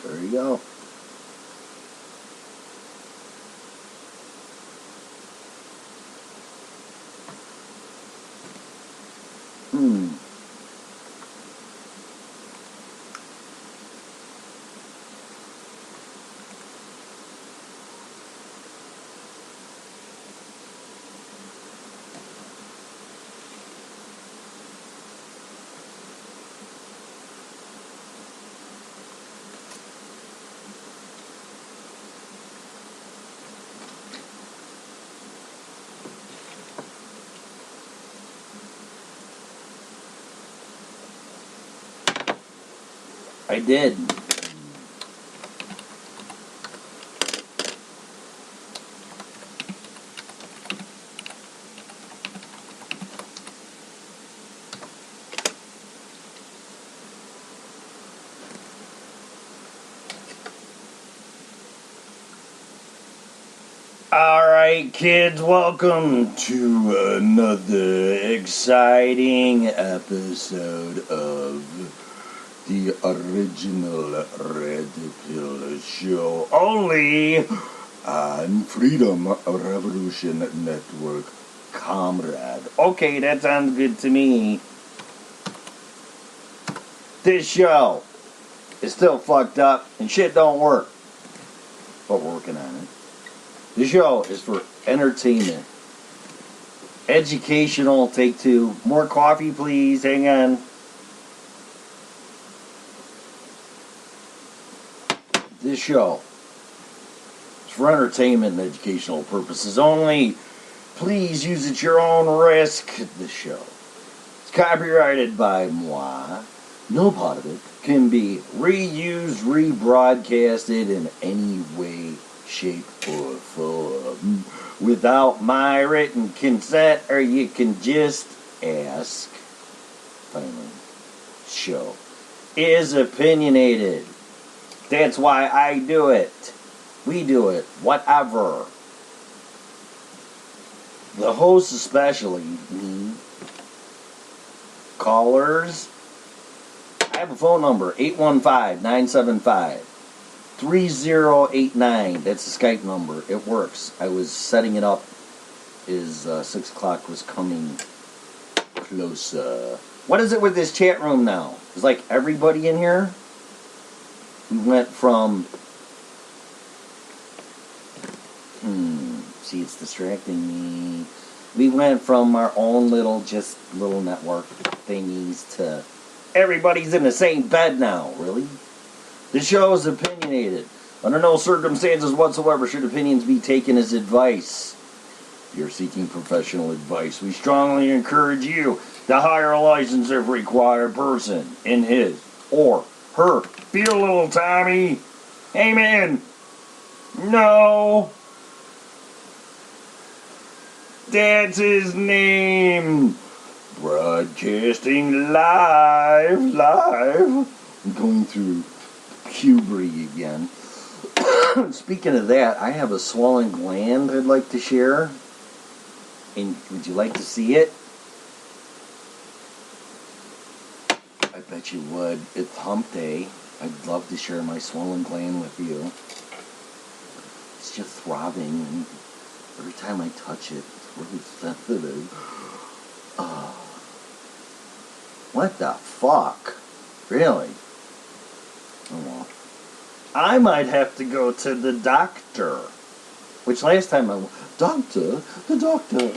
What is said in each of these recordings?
There you go. I did. Alright, kids, welcome to another exciting episode of the original Red Pill Show, only on Freedom Revolution Network, comrade. Okay, that sounds good to me. This show is still fucked up and shit don't work, but we're working on it. The show is for entertainment, educational. Take two. More coffee, please. Hang on. This show is for entertainment and educational purposes only. Please use it at your own risk. This show is copyrighted by moi. No part of it can be reused, rebroadcasted in any way, shape, or form without my written consent, or you can just ask. Finally, show is opinionated. That's why I do it. We do it. Whatever. The hosts especially, me, callers. I have a phone number, 815-975-3089. That's the Skype number. It works. I was setting it up as 6 o'clock was coming closer. What is it with this chat room now? Is like everybody in here? We went from... see, it's distracting me. We went from our own little network thingies to... Everybody's in the same bed now, really? The show is opinionated. Under no circumstances whatsoever should opinions be taken as advice. If you're seeking professional advice, we strongly encourage you to hire a licensed if required person in his or her field, little Tommy. Amen. No. That's his name. Broadcasting live. I'm going through puberty again. Speaking of that, I have a swollen gland I'd like to share. And would you like to see it? I bet you would. It's hump day. I'd love to share my swollen gland with you. It's just throbbing. And every time I touch it, it's really sensitive. What the fuck? Really? Oh well. I might have to go to the doctor. Which last time I went... the doctor.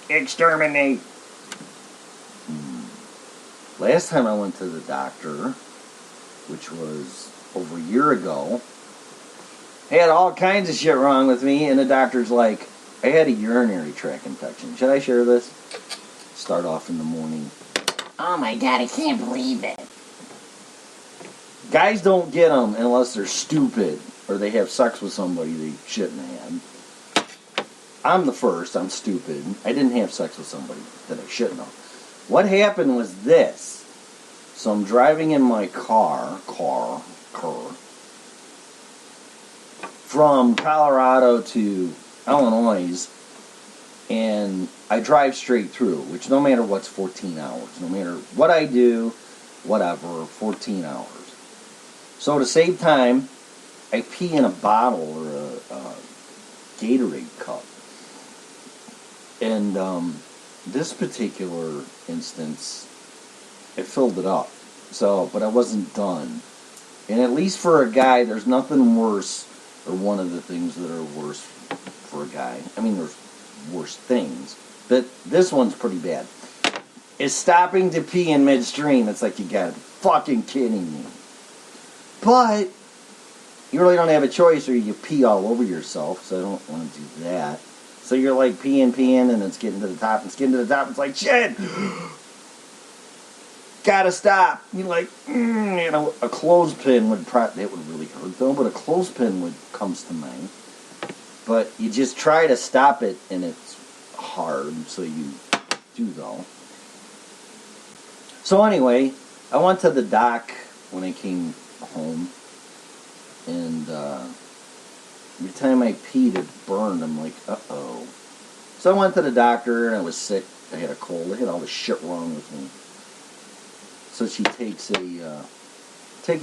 Exterminate. Last time I went to the doctor, which was over a year ago, I had all kinds of shit wrong with me, and the doctor's like, I had a urinary tract infection. Should I share this? Start off in the morning. Oh my god, I can't believe it. Guys don't get them unless they're stupid or they have sex with somebody they shouldn't have. I'm the first. I'm stupid. I didn't have sex with somebody that I shouldn't have. What happened was this. So I'm driving in my car from Colorado to Illinois, and I drive straight through, which no matter what's 14 hours. No matter what I do, whatever, 14 hours. So to save time, I pee in a bottle or a Gatorade cup. And this particular instance, it filled it up. So, but I wasn't done. And at least for a guy, there's nothing worse, or one of the things that are worse for a guy. I mean, there's worse things, but this one's pretty bad. Is stopping to pee in midstream. It's like, you gotta be fucking kidding me. But you really don't have a choice, or you pee all over yourself, so I don't want to do that. So you're like peeing, and it's getting to the top, it's like, shit! Gotta stop. You're like, a clothespin would it would really hurt though, but a clothespin comes to mind. But you just try to stop it, and it's hard, so you do though. So anyway, I went to the doc when I came home, and every time I peed, it burned. I'm like, uh-oh. So I went to the doctor, and I was sick. I had a cold. I had all this shit wrong with me. So she takes a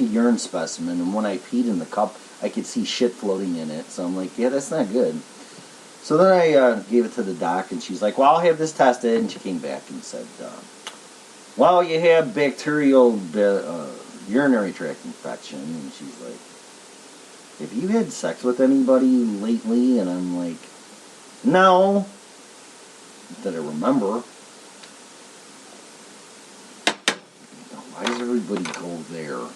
urine specimen, and when I peed in the cup, I could see shit floating in it. So I'm like, yeah, that's not good. So then I gave it to the doc, and she's like, well, I'll have this tested. And she came back and said, well, you have bacterial urinary tract infection. And she's like, have you had sex with anybody lately? And I'm like, no. That I remember. Why does everybody go there?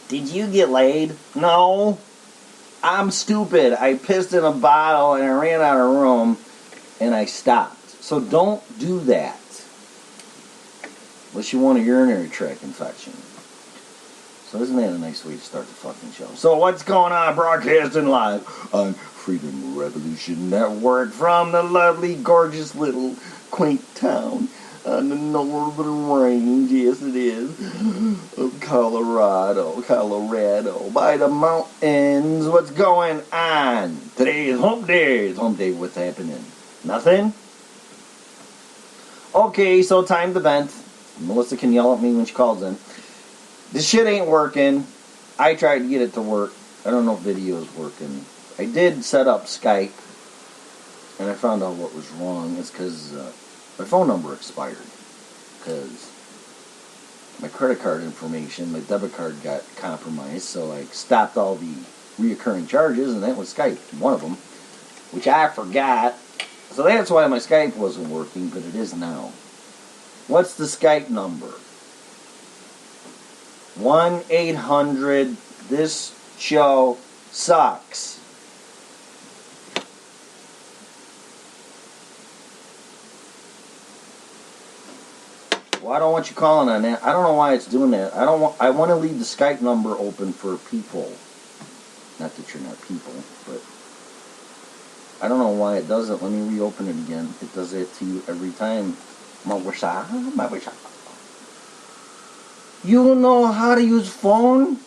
Did you get laid? No. I'm stupid. I pissed in a bottle and I ran out of room and I stopped. So don't do that. Unless you want a urinary tract infection. So isn't that a nice way to start the fucking show? So what's going on? Broadcasting live on Freedom Revolution Network from the lovely, gorgeous little quaint town on the northern range, yes it is, of Colorado, by the mountains. What's going on? Today is hump day. It's hump day. What's happening? Nothing? Okay, so time to vent. Melissa can yell at me when she calls in. This shit ain't working. I tried to get it to work. I don't know if video is working. I did set up Skype, and I found out what was wrong. It's because my phone number expired. Because my credit card information, my debit card got compromised, so I stopped all the reoccurring charges, and that was Skype, one of them, which I forgot. So that's why my Skype wasn't working, but it is now. What's the Skype number? 1-800 This Show Sucks. Well, I don't want you calling on that. I don't know why it's doing that. I want to leave the Skype number open for people. Not that you're not people, but I don't know why it does it. Let me reopen it again. It does it to you every time. Mawisha. You know how to use phone?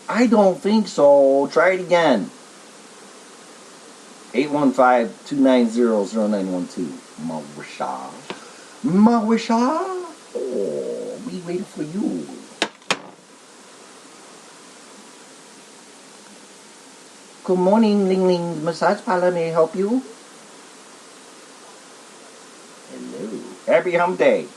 I don't think so. Try it again. 815-290-0912. Mawisha. Oh, we wait for you. Good morning, Ling Ling Massage Parlor. May I help you? Hello. Happy hump day.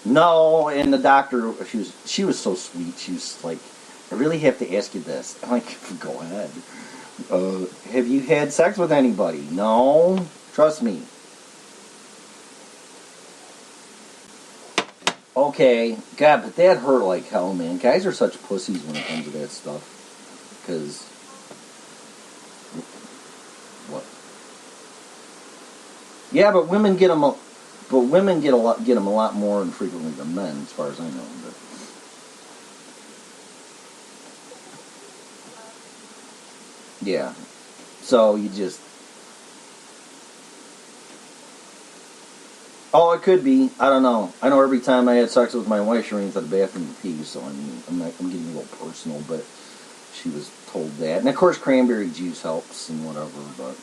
No, and the doctor, she was so sweet. She was like, I really have to ask you this. I'm like, go ahead. Have you had sex with anybody? No. Trust me. Okay. God, but that hurt like hell, man. Guys are such pussies when it comes to that stuff. Because... What? Yeah, but women get them... But women get them a lot more infrequently than men, as far as I know. But yeah, so you just... Oh, it could be. I don't know. I know every time I had sex with my wife, she ran to the bathroom to pee. So I mean, I'm getting a little personal, but she was told that. And of course, cranberry juice helps and whatever, but...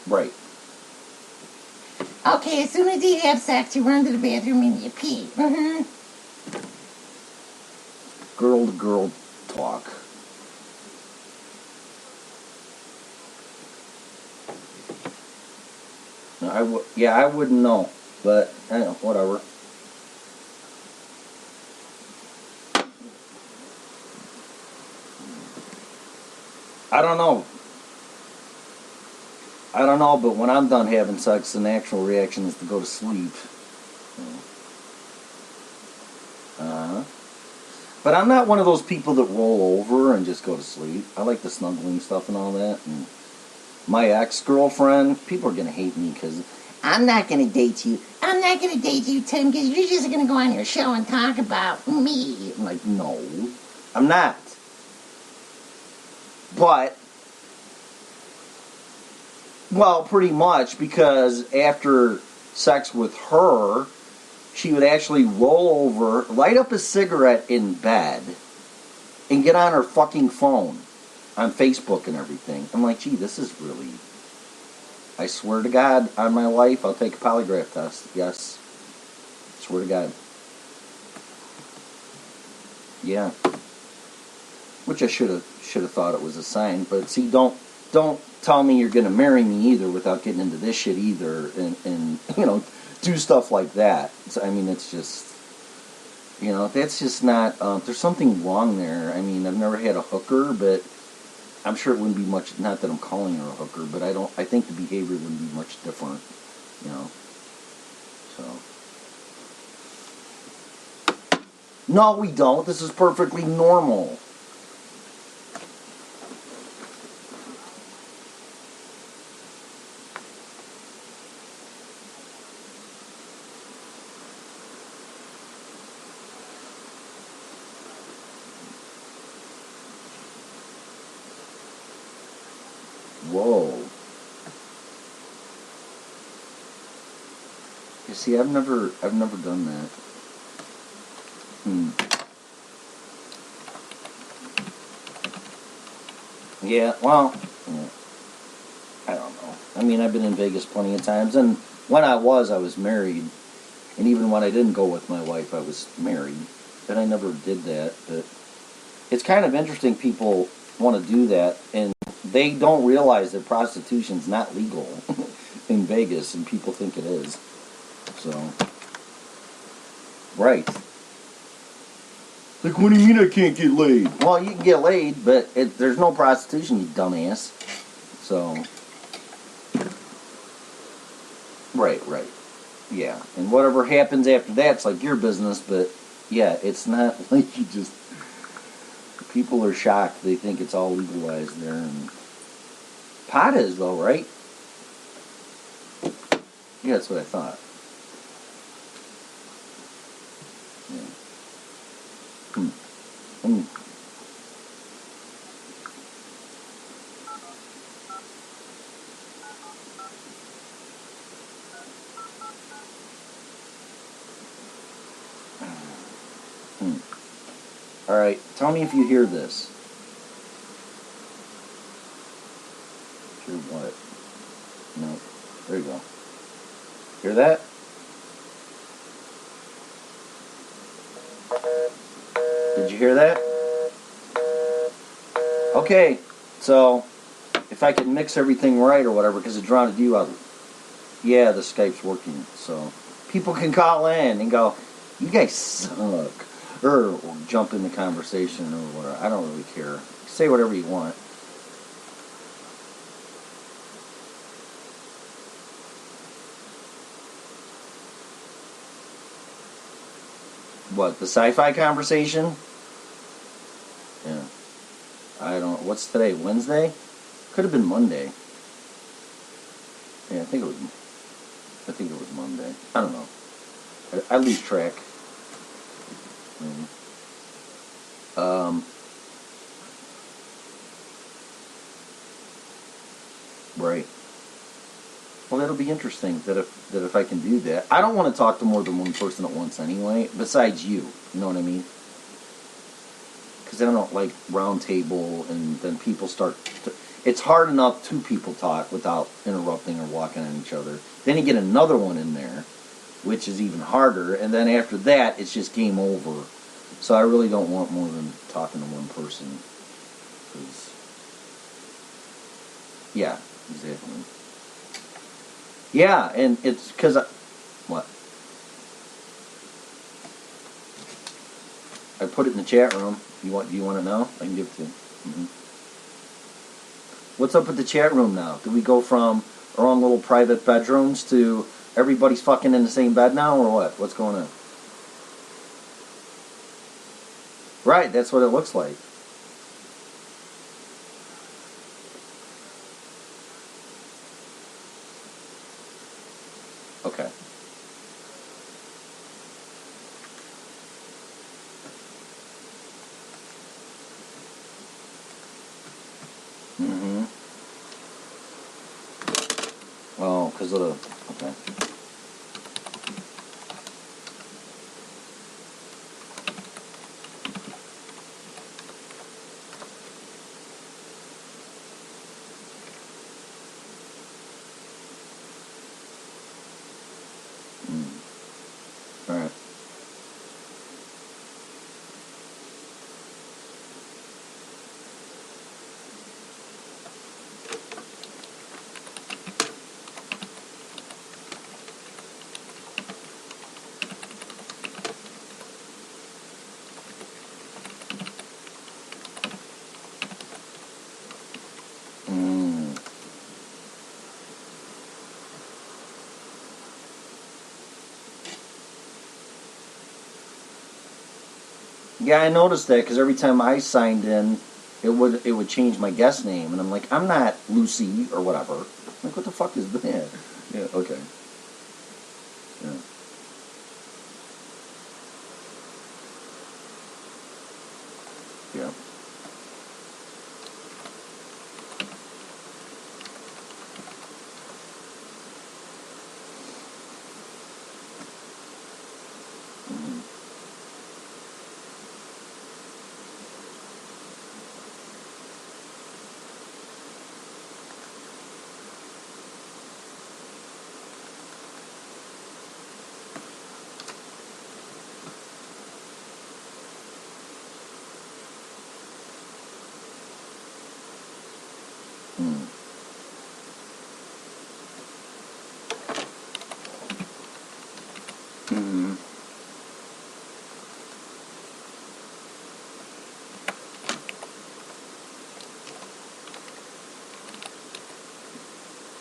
Right. Okay, as soon as you have sex, you run to the bathroom and you pee. Mm-hmm. Girl to girl talk. I wouldn't know, but whatever. I don't know. I don't know, but when I'm done having sex, the natural reaction is to go to sleep. Uh-huh. But I'm not one of those people that roll over and just go to sleep. I like the snuggling stuff and all that. And my ex-girlfriend, people are going to hate me because I'm not gonna date you. I'm not gonna date you, Tim, because you're just gonna go on your show and talk about me. I'm like, no, I'm not. But, well, pretty much, because after sex with her, she would actually roll over, light up a cigarette in bed, and get on her fucking phone on Facebook and everything. I'm like, gee, this is really... I swear to God, on my life, I'll take a polygraph test. Yes. Swear to God. Yeah. Which I should have thought it was a sign. But see, don't tell me you're going to marry me either without getting into this shit either, and do stuff like that. I mean, it's just, that's just not. There's something wrong there. I mean, I've never had a hooker, but I'm sure it wouldn't be much. Not that I'm calling her a hooker, but I think the behavior wouldn't be much different. So. No, we don't. This is perfectly normal. Whoa. You see, I've never done that. Yeah, well, I don't know. I mean, I've been in Vegas plenty of times, and when I was married, and even when I didn't go with my wife, I was married, and I never did that, but it's kind of interesting people want to do that, and they don't realize that prostitution's not legal in Vegas, and people think it is. So, right. Like, what do you mean I can't get laid? Well, you can get laid, but there's no prostitution, you dumbass. So, right. Yeah, and whatever happens after that's like your business, but yeah, it's not like you just... People are shocked. They think it's all legalized there, and pot is, though, right? Yeah, that's what I thought. Yeah. All right, tell me if you hear this. Hear what? No. There you go. Hear that? Did you hear that? Okay, so if I can mix everything right or whatever, because it drowned you out. Yeah, the Skype's working, so people can call in and go, "You guys suck," or jump in the conversation or whatever. I don't really care. Say whatever you want. What, the sci-fi conversation? Yeah. I don't... What's today? Wednesday? Could have been Monday. Yeah, I think it was Monday. I don't know. I lose track. Right. Well, that'll be interesting. That if I can do that, I don't want to talk to more than one person at once anyway. Besides you, you know what I mean? Because I don't like round table, and then people start. it's hard enough two people talk without interrupting or walking on each other. Then you get another one in there, which is even harder, and then after that, it's just game over. So I really don't want more than talking to one person. 'Cause, yeah, exactly. Yeah, and it's because what? I put it in the chat room. Do you want to know? I can give it to you. Mm-hmm. What's up with the chat room now? Do we go from our own little private bedrooms to everybody's fucking in the same bed now, or what? What's going on? Right, that's what it looks like. Okay. Mm-hmm. Oh, because of the... Okay. Mm. All right. Mm. Yeah, I noticed that because every time I signed in, it would change my guest name, and I'm like, I'm not Lucy or whatever. I'm like, what the fuck is that? Yeah. Okay. Yeah. Yeah. Mm. Mm.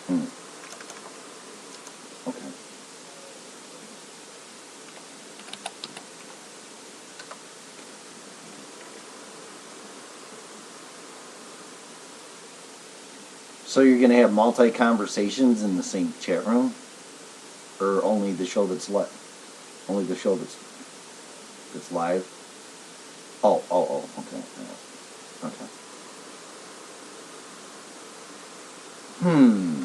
Mm. Okay. So you're gonna have multi conversations in the same chat room, or only the show only the show that's live? Oh. Okay. Yeah. Okay. Hmm.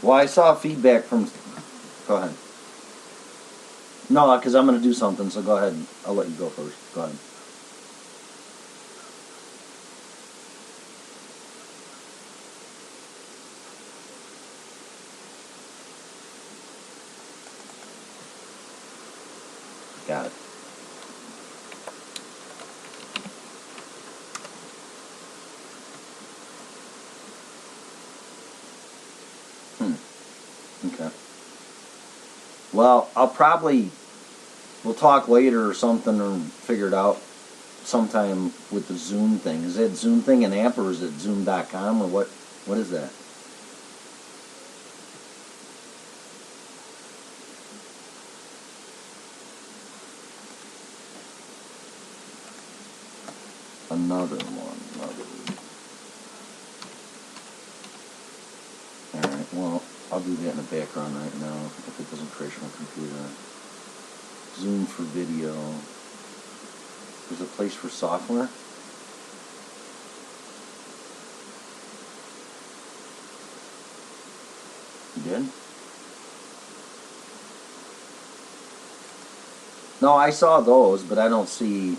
Well, I saw feedback from. Go ahead. No, because I'm gonna do something. So go ahead. I'll let you go first. Go ahead. Got it. Hmm. Okay. Well, we'll talk later or something or figure it out sometime with the Zoom thing. Is that Zoom thing an app or is it Zoom.com or what? What is that? Another one. Alright, well, I'll do that in the background right now if it doesn't crash my computer. Zoom for video. There's a place for software? You did? No, I saw those, but I don't see.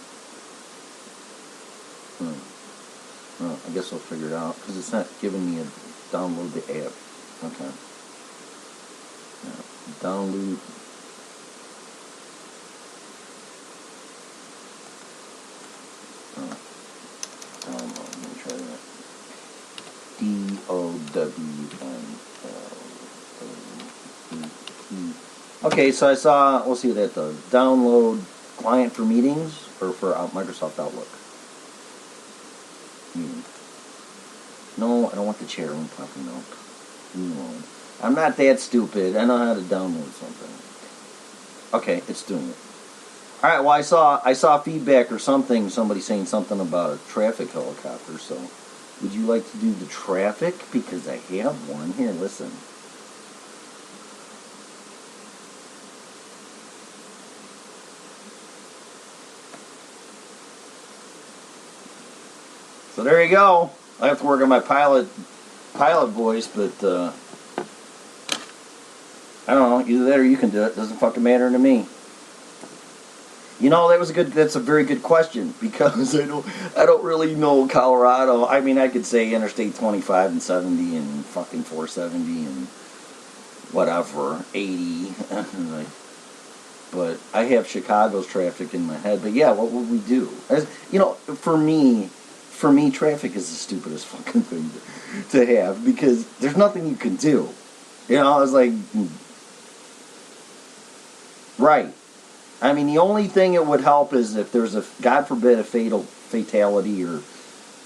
Well, I guess I'll figure it out because it's not giving me a download the app. Okay. Yeah. Download. Download. Let me try that. DOWNLOAD. Okay, so I saw. We'll see what that does. Download client for meetings or for Microsoft Outlook. No, I don't want the chair one popping up. No. I'm not that stupid. I know how to download something. Okay, it's doing it. All right. Well, I saw feedback or something. Somebody saying something about a traffic helicopter. So, would you like to do the traffic? Because I have one here. Listen. So there you go. I have to work on my pilot voice, but I don't know. Either that or you can do it. Doesn't fucking matter to me. You know, that's a very good question because I don't really know Colorado. I mean, I could say Interstate 25 and 70 and fucking 470 and whatever, 80. But I have Chicago's traffic in my head. But yeah, what would we do? For me, traffic is the stupidest fucking thing to have because there's nothing you can do. I was like, right. I mean, the only thing it would help is if there's God forbid, a fatality or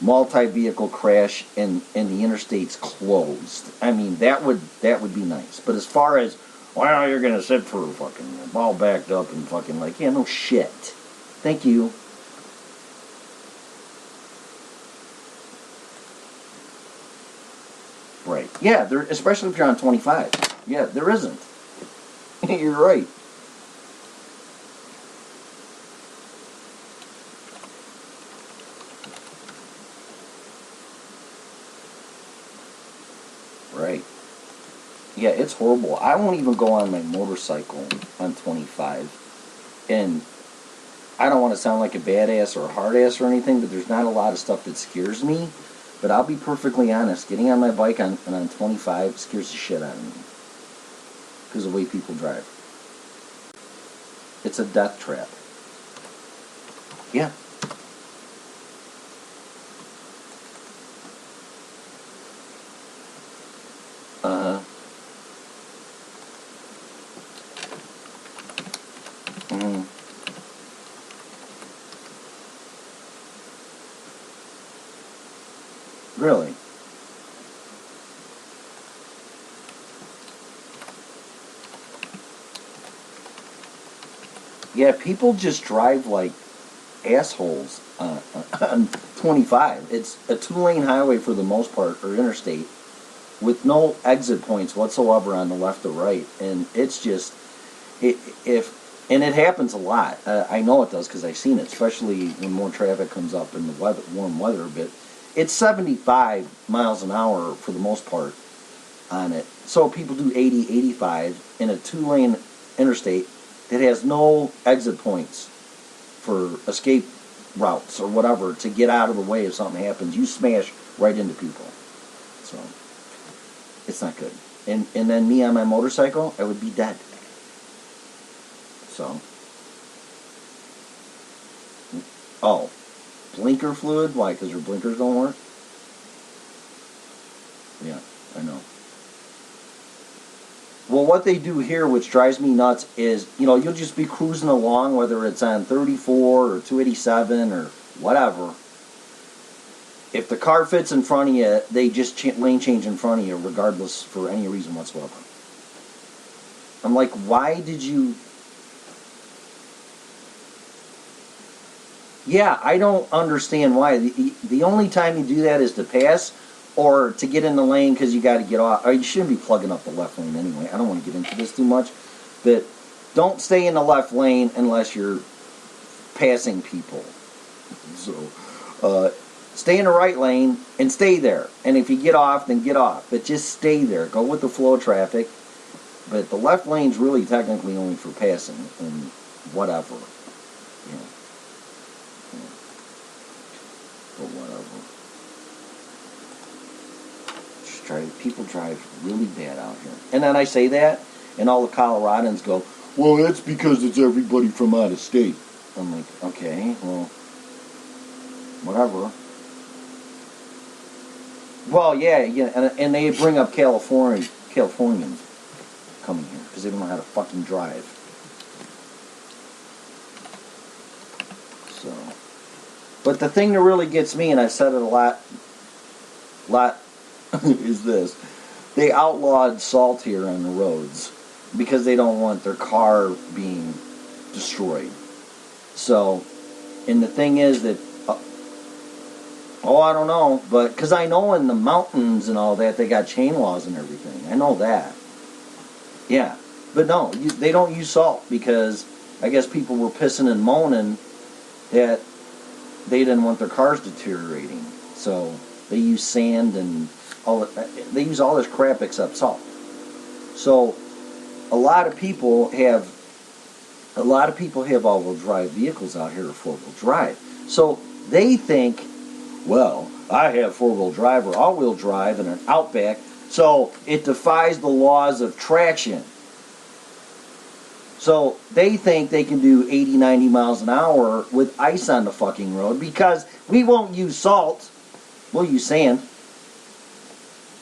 multi-vehicle crash and the interstate's closed. I mean, that would be nice. But as far as, well, you're going to sit for fucking all backed up and fucking like, yeah, no shit. Thank you. Right. Yeah, especially if you're on 25. Yeah, there isn't. You're right. Right. Yeah, it's horrible. I won't even go on my motorcycle on 25. And I don't want to sound like a badass or a hard ass or anything, but there's not a lot of stuff that scares me. But I'll be perfectly honest, getting on my bike on 25 scares the shit out of me. Because of the way people drive. It's a death trap. Yeah. Uh-huh. Mm-hmm. Really? Yeah, people just drive like assholes on 25. It's a two-lane highway for the most part, or interstate, with no exit points whatsoever on the left or right. And it's just, and it happens a lot. I know it does because I've seen it, especially when more traffic comes up in the warm weather a bit. It's 75 miles an hour for the most part on it. So people do 80, 85 in a two-lane interstate that has no exit points for escape routes or whatever to get out of the way if something happens. You smash right into people. So it's not good. And then me on my motorcycle, I would be dead. So. Oh. Blinker fluid? Why? Because your blinkers don't work? Yeah, I know. Well, what they do here, which drives me nuts, is, you'll just be cruising along, whether it's on 34 or 287 or whatever. If the car fits in front of you, they just lane change in front of you, regardless for any reason whatsoever. I'm like, why did you... Yeah, I don't understand why. The only time you do that is to pass or to get in the lane because you got to get off. Or you shouldn't be plugging up the left lane anyway. I don't want to get into this too much. But don't stay in the left lane unless you're passing people. So stay in the right lane and stay there. And if you get off, then get off. But just stay there. Go with the flow of traffic. But the left lane's really technically only for passing. And whatever. You know, but whatever. People drive really bad out here. And then I say that, and all the Coloradans go, well, that's because it's everybody from out of state. I'm like, okay, well, whatever. Well, yeah, and they bring up Californians coming here because they don't know how to fucking drive. So, but the thing that really gets me, and I've said it a lot, is this: they outlawed salt here on the roads because they don't want their car being destroyed. So, and the thing is that, I don't know, but because I know in the mountains and all that they got chain laws and everything. I know that. Yeah, but no, they don't use salt because I guess people were pissing and moaning that they didn't want their cars deteriorating. So they use sand and they use all this crap except salt. So a lot of people have all-wheel drive vehicles out here, or four-wheel drive. So they think, well, I have four-wheel drive or all-wheel drive and an Outback, so it defies the laws of traction. So they think they can do 80, 90 miles an hour with ice on the fucking road because we won't use salt. We'll use sand.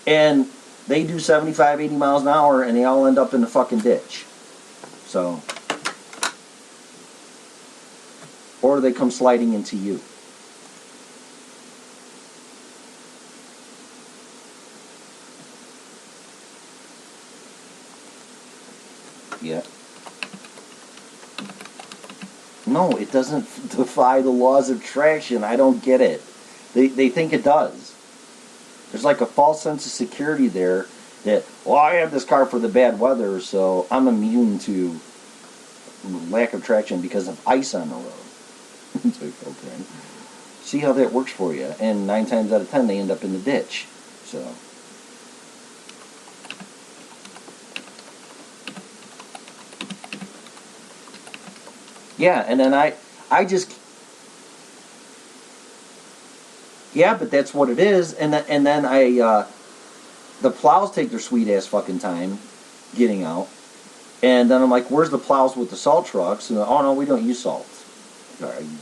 And they do 75, 80 miles an hour and they all end up in the fucking ditch. So, or they come sliding into you. Yeah. No, it doesn't defy the laws of traction. I don't get it. They think it does. There's like a false sense of security there that, well, I have this car for the bad weather, so I'm immune to lack of traction because of ice on the road. It's like, okay. See how that works for you. And 9 times out of 10, they end up in the ditch. So... yeah, and then I just... yeah, but that's what it is. And then the plows take their sweet ass fucking time getting out. And then I'm like, where's the plows with the salt trucks? And oh no, we don't use salt. Are you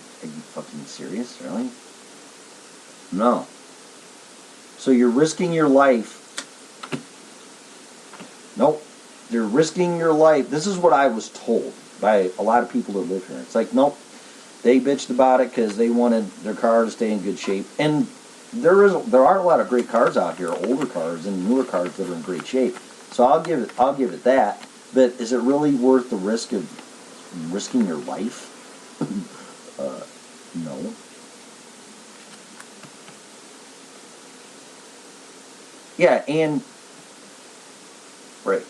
fucking serious? Really? No. So you're risking your life. Nope. You're risking your life. This is what I was told by a lot of people that live here. It's like, nope. They bitched about it because they wanted their car to stay in good shape. And there are a lot of great cars out here, older cars and newer cars that are in great shape. So I'll give it that. But is it really worth the risk of risking your life? No. Yeah, and right.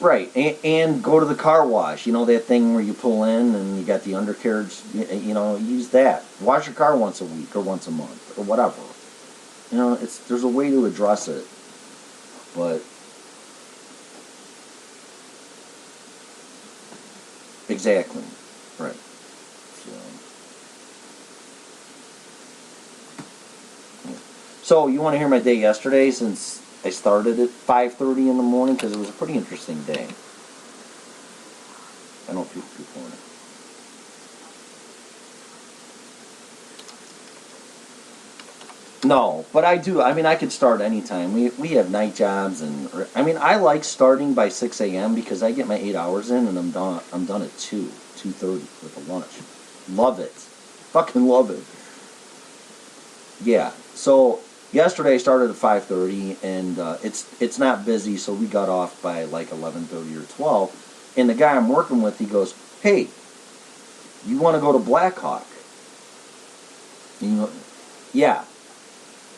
Right, and go to the car wash. You know that thing where you pull in and you got the undercarriage. Use that. Wash your car once a week or once a month or whatever. There's a way to address it, but exactly, right. So you want to hear my day yesterday since I started at 5:30 in the morning because it was a pretty interesting day. I don't feel too corny. No, but I do. I mean, I could start anytime. We have night jobs, and I like starting by 6 a.m. because I get my 8 hours in, and I'm done at 2:30 with a lunch. Love it, fucking love it. Yeah. So yesterday I started at 5:30, and it's not busy, so we got off by like 11:30 or 12. And the guy I'm working with, he goes, "Hey, you want to go to Blackhawk?" Yeah.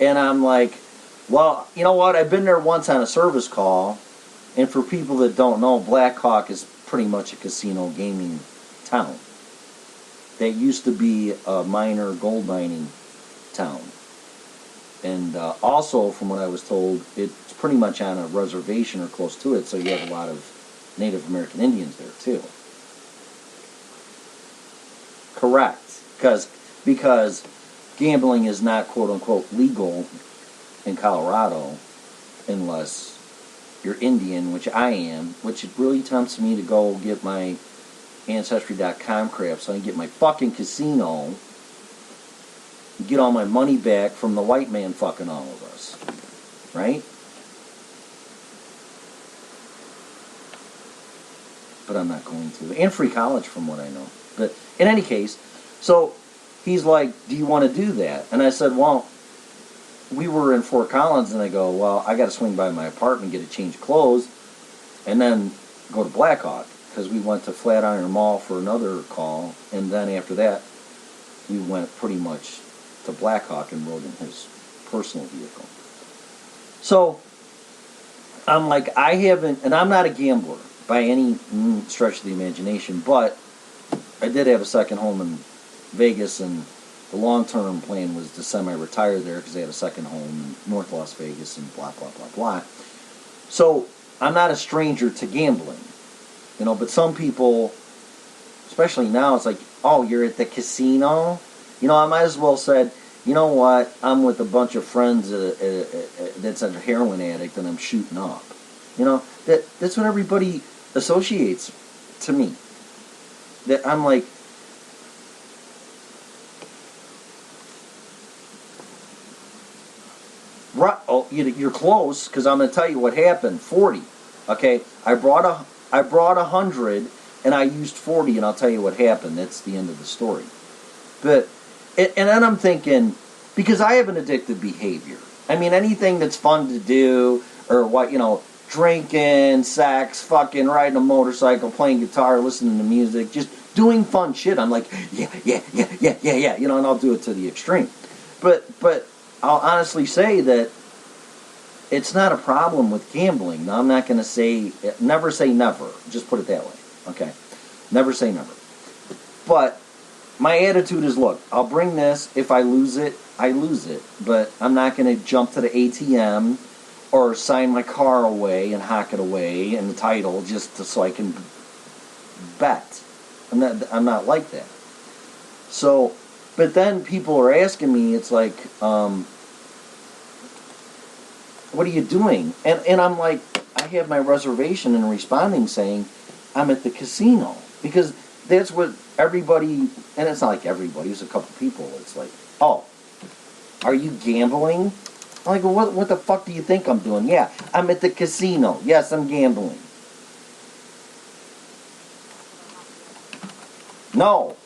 And I'm like, well, you know what? I've been there once on a service call, and for people that don't know, Blackhawk is pretty much a casino gaming town. That used to be a gold mining town. And also, from what I was told, it's pretty much on a reservation or close to it, so you have a lot of Native American Indians there too. Correct, because gambling is not quote unquote legal in Colorado unless you're Indian, which I am, which it really tempts me to go get my Ancestry.com crap so I can get my fucking casino, get all my money back from the white man fucking all of us. Right? But I'm not going to. And free college from what I know. But in any case, so he's like, do you want to do that? And I said, well, we were in Fort Collins, and I go, well, I got to swing by my apartment, get a change of clothes, and then go to Blackhawk, because we went to Flatiron Mall for another call, and then after that, we went pretty much to Blackhawk and rode in his personal vehicle. So, I'm like, I haven't, and I'm not a gambler by any stretch of the imagination, but I did have a second home in Vegas, and the long-term plan was to semi-retire there because I had a second home in North Las Vegas and blah, blah, blah, blah. So, I'm not a stranger to gambling, you know, but some people, especially now, it's like, oh, you're at the casino? You know, I might as well said, you know what, I'm with a bunch of friends that's a heroin addict and I'm shooting up. You know, that's what everybody associates to me. That I'm like, right, oh, you're close, because I'm going to tell you what happened. 40, okay? I brought 100, and I used 40, and I'll tell you what happened. That's the end of the story. But, and then I'm thinking, because I have an addictive behavior. I mean, anything that's fun to do, or what, you know, drinking, sex, fucking riding a motorcycle, playing guitar, listening to music, just doing fun shit. I'm like, yeah, you know, and I'll do it to the extreme. But I'll honestly say that it's not a problem with gambling. Now, I'm not going to say, never say never. Just put it that way, okay? Never say never. But my attitude is, look, I'll bring this. If I lose it, I lose it. But I'm not going to jump to the ATM or sign my car away and hock it away and the title just so I can bet. I'm not like that. So, but then people are asking me, it's like, what are you doing? And I'm like, I have my reservation and responding saying, I'm at the casino. Because that's what everybody, and it's not like everybody, it's a couple people, it's like, oh, are you gambling? I'm like, well, what the fuck do you think I'm doing? Yeah, I'm at the casino. Yes, I'm gambling. No,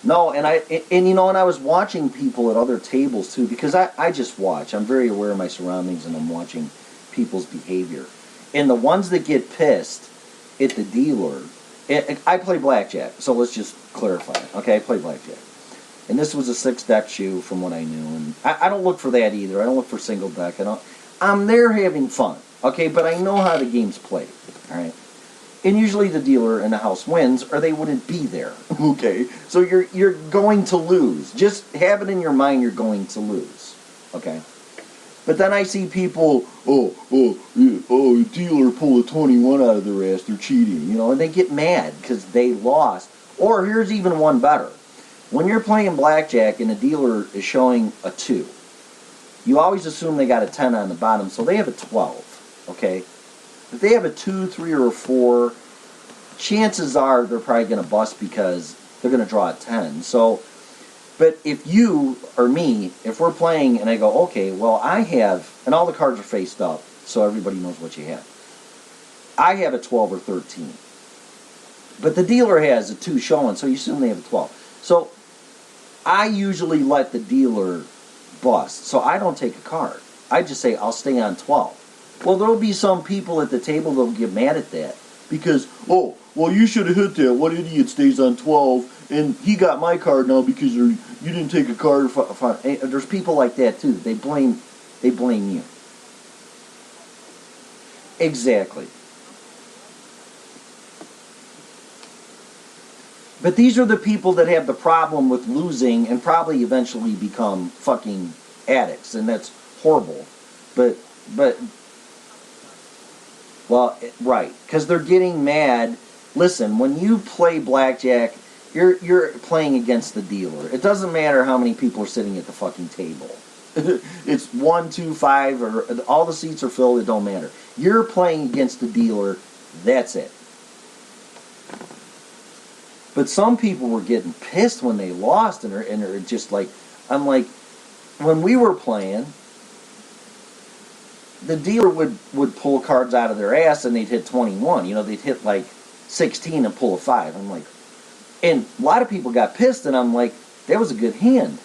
and you know, and I was watching people at other tables too, because I just watch. I'm very aware of my surroundings, and I'm watching people's behavior. And the ones that get pissed at the dealer, I play blackjack, so let's just clarify. Okay, I play blackjack. And this was a 6-deck shoe from what I knew, and I don't look for that either. I don't look for single deck. I'm there having fun, okay, but I know how the game's played, all right? And usually the dealer in the house wins, or they wouldn't be there. Okay, so you're going to lose. Just have it in your mind you're going to lose. Okay, but then I see people, dealer pulled a 21 out of their ass. They're cheating, you know, and they get mad because they lost. Or here's even one better: when you're playing blackjack and the dealer is showing a 2, you always assume they got a 10 on the bottom, so they have a 12. Okay. If they have a 2, 3, or a 4, chances are they're probably going to bust because they're going to draw a 10. So, but if you or me, if we're playing and I go, okay, well, I have, and all the cards are faced up, so everybody knows what you have. I have a 12 or 13. But the dealer has a 2 showing, so you assume they have a 12. So, I usually let the dealer bust, so I don't take a card. I just say, I'll stay on 12. Well, there'll be some people at the table that'll get mad at that because, oh, well, you should have hit that. What idiot stays on 12? And he got my card now because you didn't take a card. There's people like that too. They blame you. Exactly. But these are the people that have the problem with losing and probably eventually become fucking addicts, and that's horrible. But well, right, because they're getting mad. Listen, when you play blackjack, you're playing against the dealer. It doesn't matter how many people are sitting at the fucking table. It's 1, 2, 5, or all the seats are filled. It don't matter. You're playing against the dealer. That's it. But some people were getting pissed when they lost, and are just like, I'm like, when we were playing, the dealer would pull cards out of their ass and they'd hit 21. You know, they'd hit like 16 and pull a 5. I'm like, and a lot of people got pissed, and I'm like, that was a good hand.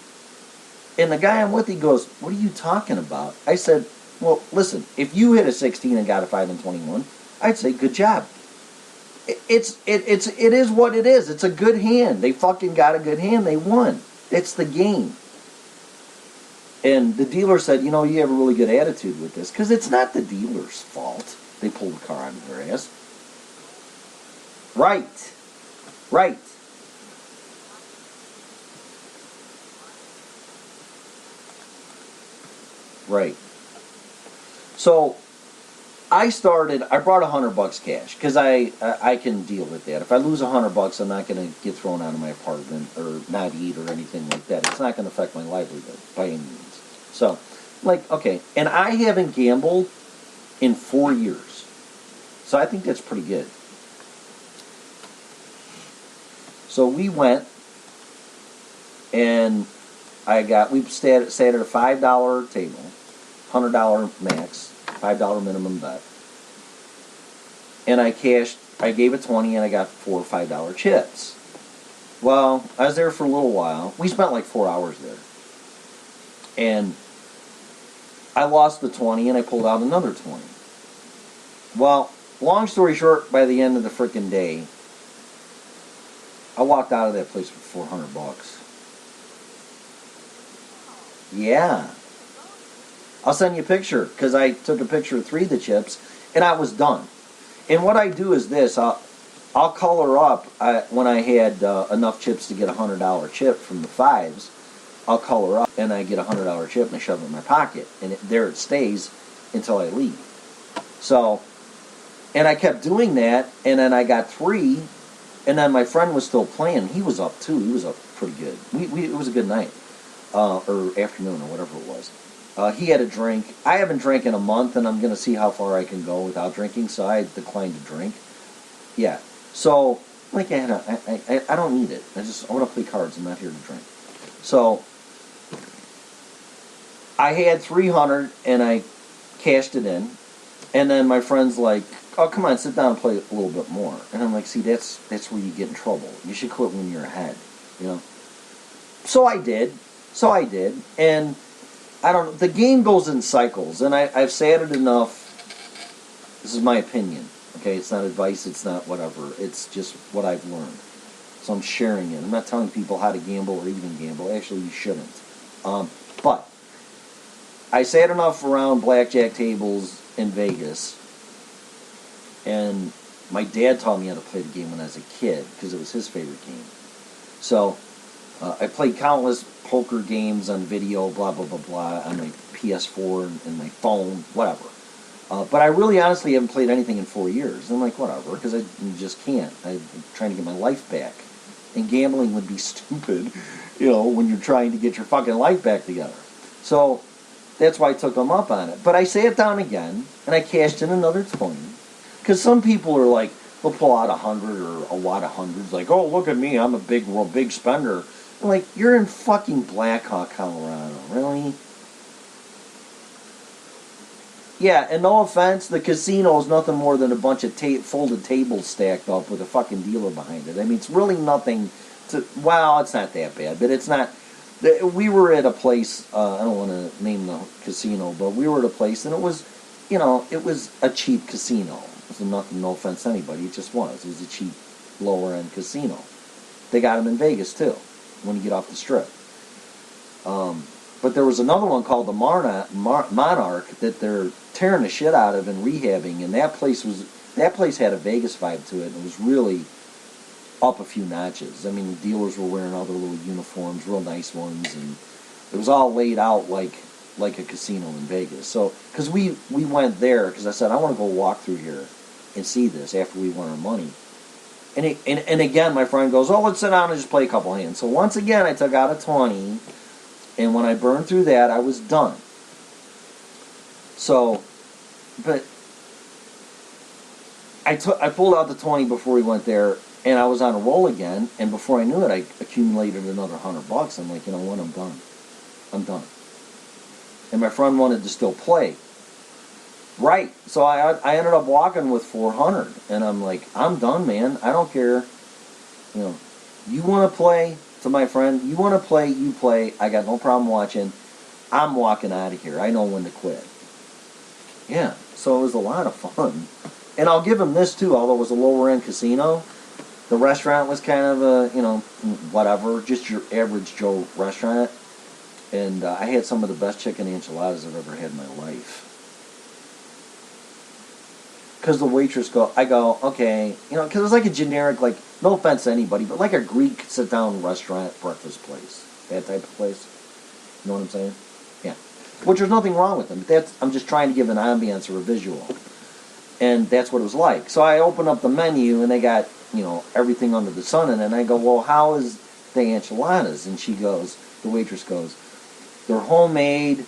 And the guy I'm with, he goes, what are you talking about? I said, well, listen, if you hit a 16 and got a 5 and 21, I'd say good job. It is what it is. It's a good hand. They fucking got a good hand. They won. It's the game. And the dealer said, you know, you have a really good attitude with this, because it's not the dealer's fault. They pulled the car out of their ass. Right. Right. Right. So I brought $100 cash, because I can deal with that. If I lose $100, I'm not going to get thrown out of my apartment or not eat or anything like that. It's not going to affect my livelihood by any means. So, like, okay. And I haven't gambled in 4 years. So I think that's pretty good. So we went, and we sat at a $5 table, $100 max, $5 minimum bet. And I gave it 20, and I got 4 or $5 chips. Well, I was there for a little while. We spent like 4 hours there. And I lost the 20, and I pulled out another 20. Well, long story short, by the end of the frickin' day, I walked out of that place with $400. Yeah. I'll send you a picture, because I took a picture of 3 of the chips, and I was done. And what I do is this. I'll color up, when I had enough chips to get a $100 chip from the 5s, I'll color up, and I get a $100 chip, and I shove it in my pocket. And there it stays until I leave. So, and I kept doing that, and then I got 3, and then my friend was still playing. He was up, too. He was up pretty good. It was a good night, or afternoon, or whatever it was. He had a drink. I haven't drank in a month, and I'm going to see how far I can go without drinking, so I declined to drink. Yeah. So, like, I don't need it. I want to play cards. I'm not here to drink. So, I had 300, and I cashed it in. And then my friend's like, oh, come on, sit down and play a little bit more. And I'm like, see, that's where you get in trouble. You should quit when you're ahead, you know. So I did. And I don't know. The game goes in cycles, and I've sat it enough. This is my opinion. Okay, it's not advice. It's not whatever. It's just what I've learned. So I'm sharing it. I'm not telling people how to gamble or even gamble. Actually, you shouldn't. But I sat enough around blackjack tables in Vegas, and my dad taught me how to play the game when I was a kid, because it was his favorite game. So I played countless poker games on video, blah, blah, blah, blah, on my PS4 and my phone, whatever. But I really honestly haven't played anything in 4 years. I'm like, whatever, because I just can't. I'm trying to get my life back. And gambling would be stupid, you know, when you're trying to get your fucking life back together. So that's why I took them up on it. But I sat down again, and I cashed in another 20. Because some people are like, they'll pull out 100 or a lot of hundreds, like, oh, look at me, I'm a big spender. I'm like, you're in fucking Blackhawk, Colorado, really? Yeah, and no offense, the casino is nothing more than a bunch of folded tables stacked up with a fucking dealer behind it. I mean, it's really nothing to, well, it's not that bad, but it's not, we were at a place, I don't want to name the casino, but we were at a place, and it was, you know, it was a cheap casino. It was nothing, no offense to anybody, it just was. It was a cheap, lower-end casino. They got them in Vegas, too, when you get off the Strip. But there was another one called the Monarch that they're tearing the shit out of and rehabbing, and that place had a Vegas vibe to it, and it was really up a few notches. I mean, the dealers were wearing all their little uniforms, real nice ones, and it was all laid out like like a casino in Vegas. So, because we went there, because I said, I want to go walk through here and see this after we won our money. And again, my friend goes, oh, let's sit down and just play a couple hands. So once again, I took out a 20, and when I burned through that, I was done. So, but I pulled out the 20 before we went there, and I was on a roll again, and before I knew it, I accumulated another $100. I'm like, you know what, I'm done. I'm done. And my friend wanted to still play. Right. So I ended up walking with 400, and I'm like, I'm done, man. I don't care. You know, you want to play, to my friend, you want to play, you play. I got no problem watching. I'm walking out of here. I know when to quit. Yeah, so it was a lot of fun. And I'll give him this, too, although it was a lower-end casino. The restaurant was kind of a, you know, whatever, just your average Joe restaurant. And I had some of the best chicken enchiladas I've ever had in my life. Because the waitress I go, okay, you know, because it's like a generic, like, no offense to anybody, but like a Greek sit-down restaurant breakfast place. That type of place. You know what I'm saying? Yeah. Which there's nothing wrong with them. I'm just trying to give an ambience or a visual. And that's what it was like. So I open up the menu, and they got, you know, everything under the sun. And then I go, well, how is the enchiladas? And she goes, the waitress goes, they're homemade.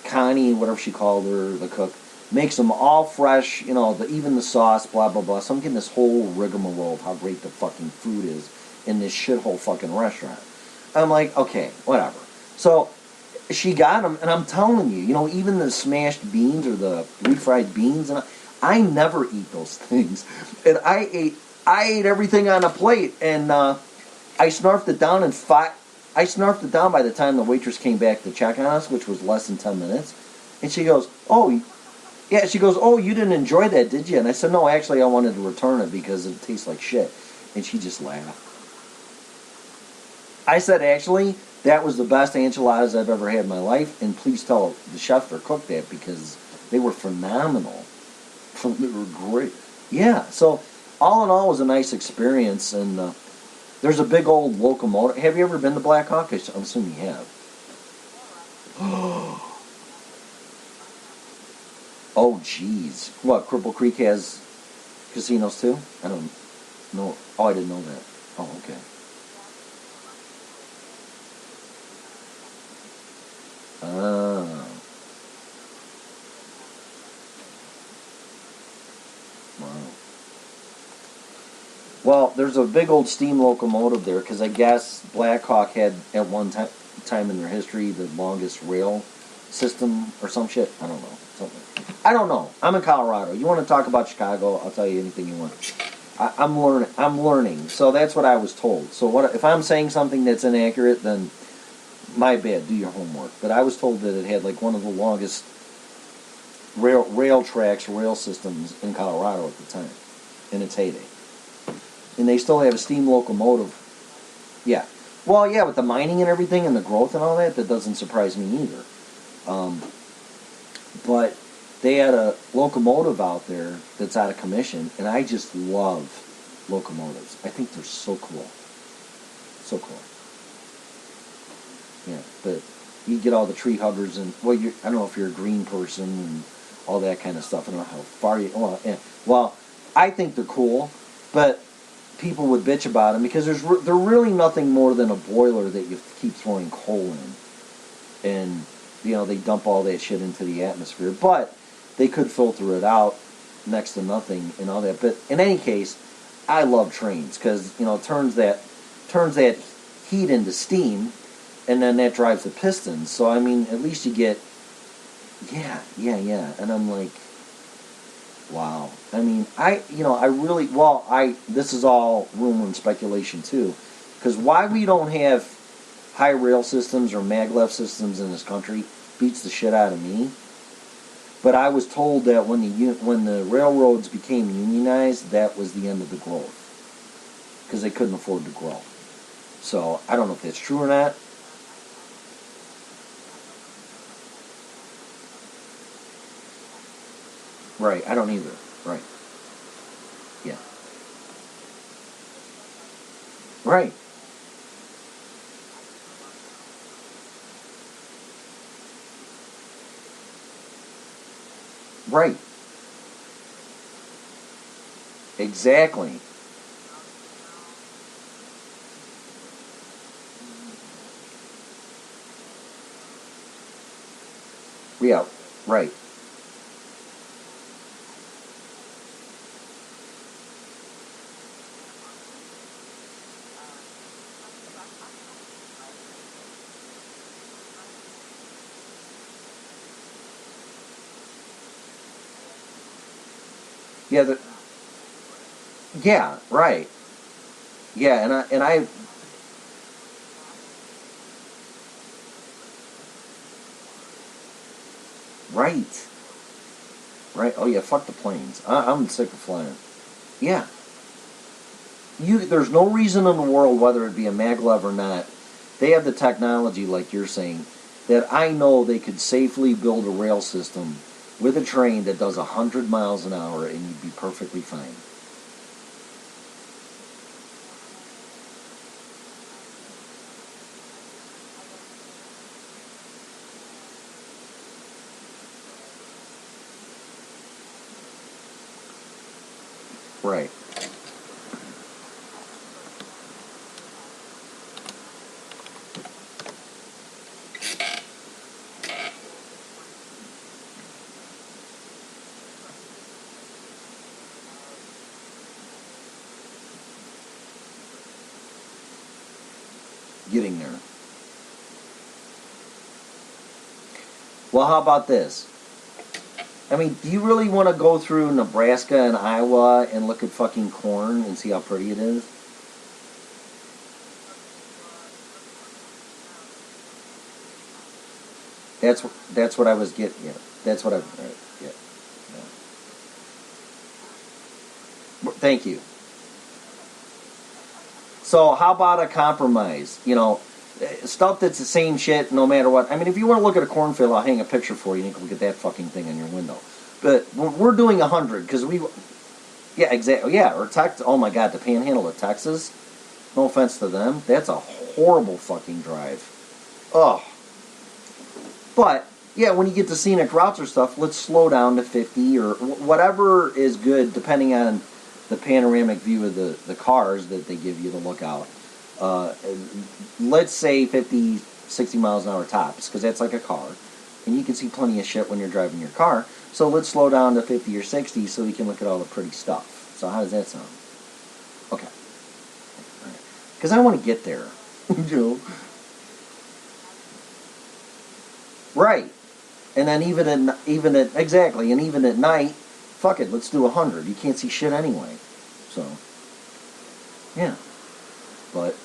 Connie, whatever she called her, the cook, makes them all fresh, you know, even the sauce, blah, blah, blah. So I'm getting this whole rigmarole of how great the fucking food is in this shithole fucking restaurant. I'm like, okay, whatever. So she got them, and I'm telling you, you know, even the smashed beans or the refried beans, and I never eat those things. And I ate everything on a plate, and I snarfed it down I snarfed it down by the time the waitress came back to check on us, which was less than 10 minutes. And she goes, oh, yeah, she goes, oh, you didn't enjoy that, did you? And I said, no, actually, I wanted to return it because it tastes like shit. And she just laughed. I said, actually, that was the best enchiladas I've ever had in my life, and please tell the chef or cook that because they were phenomenal. They were great. Yeah, so all in all, it was a nice experience, and there's a big old locomotive. Have you ever been to Black Hawk? I'm assuming you have. Oh, jeez. What, Cripple Creek has casinos too? I don't know. Oh, I didn't know that. Oh, okay. Ah. Wow. Well, there's a big old steam locomotive there because I guess Black Hawk had at one time in their history the longest rail system or some shit. I don't know. Something. I don't know. I'm in Colorado. You want to talk about Chicago? I'll tell you anything you want. I'm learning. I'm learning. So that's what I was told. So what if I'm saying something that's inaccurate? Then my bad. Do your homework. But I was told that it had like one of the longest rail tracks, rail systems in Colorado at the time, in its heyday. And they still have a steam locomotive. Yeah. Well, yeah, with the mining and everything and the growth and all that, that doesn't surprise me either. But they had a locomotive out there that's out of commission, and I just love locomotives. I think they're so cool. So cool. Yeah, but you get all the tree huggers and, well, I don't know if you're a green person and all that kind of stuff. I don't know how far you, well, yeah. Well, I think they're cool, but people would bitch about them because they're really nothing more than a boiler that you keep throwing coal in. And, you know, they dump all that shit into the atmosphere. But they could filter it out next to nothing and all that. But in any case, I love trains because, you know, it turns that heat into steam, and then that drives the pistons. So, I mean, at least you get, yeah. And I'm like, wow. I mean, this is all rumor and speculation too. Because why we don't have high rail systems or maglev systems in this country beats the shit out of me. But I was told that when the railroads became unionized, that was the end of the growth. Because they couldn't afford to grow. So, I don't know if that's true or not. Right, I don't either. Right. Yeah. Right. Right. Exactly. Yeah. Right. Yeah. Yeah. Right. Yeah. And I. Right. Right. Oh yeah. Fuck the planes. I'm sick of flying. Yeah. There's no reason in the world, whether it be a maglev or not, they have the technology, like you're saying, that I know they could safely build a rail system with a train that does 100 miles an hour and you'd be perfectly fine. Right. Getting there. Well, how about this? I mean, do you really want to go through Nebraska and Iowa and look at fucking corn and see how pretty it is? That's what I was getting. Yeah, that's what I. Yeah, yeah. Thank you. So how about a compromise? Stuff that's the same shit no matter what. I mean, if you want to look at a cornfield, I'll hang a picture for you and you can look at that fucking thing on your window. But we're doing 100 because yeah, exactly, yeah, or Texas. Oh my God, the Panhandle of Texas. No offense to them, that's a horrible fucking drive. Oh, but yeah, when you get to scenic routes or stuff, let's slow down to 50 or whatever is good, depending on the panoramic view of the cars that they give you to look out. Uh, let's say 50, 60 miles an hour tops, because that's like a car. And you can see plenty of shit when you're driving your car. So let's slow down to 50 or 60 so we can look at all the pretty stuff. So how does that sound? Okay. Because I want to get there. you know? Right. And then even at exactly, and even at night, fuck it, let's do 100. You can't see shit anyway. So, yeah. But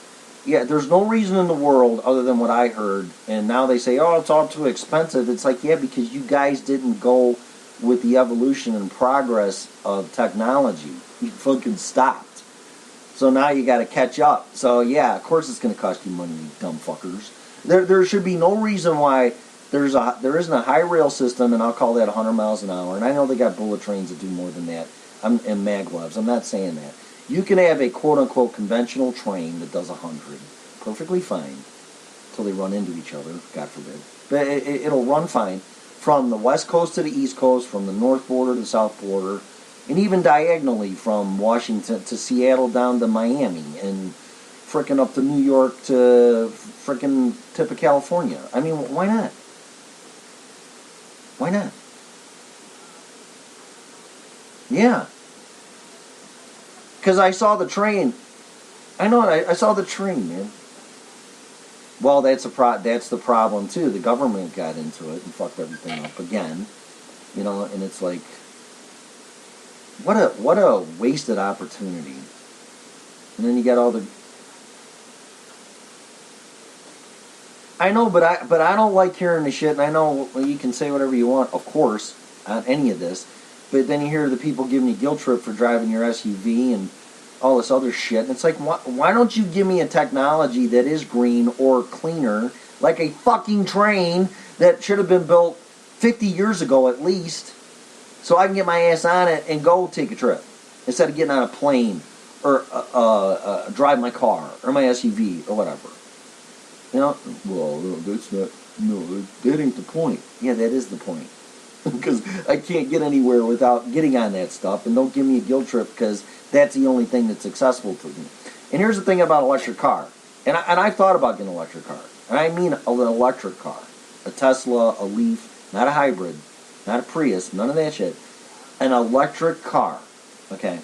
yeah, there's no reason in the world other than what I heard. And now they say, oh, it's all too expensive. It's like, yeah, because you guys didn't go with the evolution and progress of technology. You fucking stopped. So now you got to catch up. So yeah, of course it's going to cost you money, you dumb fuckers. There should be no reason why there isn't a high rail system, and I'll call that 100 miles an hour. And I know they got bullet trains that do more than that, and maglevs. I'm not saying that. You can have a quote-unquote conventional train that does 100. Perfectly fine. Until they run into each other, God forbid. But it'll run fine. From the west coast to the east coast, from the north border to the south border, and even diagonally from Washington to Seattle down to Miami, and frickin' up to New York to frickin' tip of California. I mean, why not? Why not? Yeah. Because I saw the train. I know it. I saw the train, man. Well, that's the problem too. The government got into it and fucked everything up again. And it's like, what a wasted opportunity. And then you got all the. I know, but I don't like hearing the shit. And I know you can say whatever you want, of course, on any of this. But then you hear the people giving you guilt trip for driving your SUV and all this other shit. And it's like, why don't you give me a technology that is green or cleaner, like a fucking train that should have been built 50 years ago at least, so I can get my ass on it and go take a trip instead of getting on a plane or drive my car or my SUV or whatever. Well, that's not. No, that ain't the point. Yeah, that is the point. because I can't get anywhere without getting on that stuff. And don't give me a guilt trip because that's the only thing that's accessible to me. And here's the thing about electric car. And I've thought about getting an electric car. And I mean an electric car. A Tesla, a Leaf, not a hybrid, not a Prius, none of that shit. An electric car. Okay?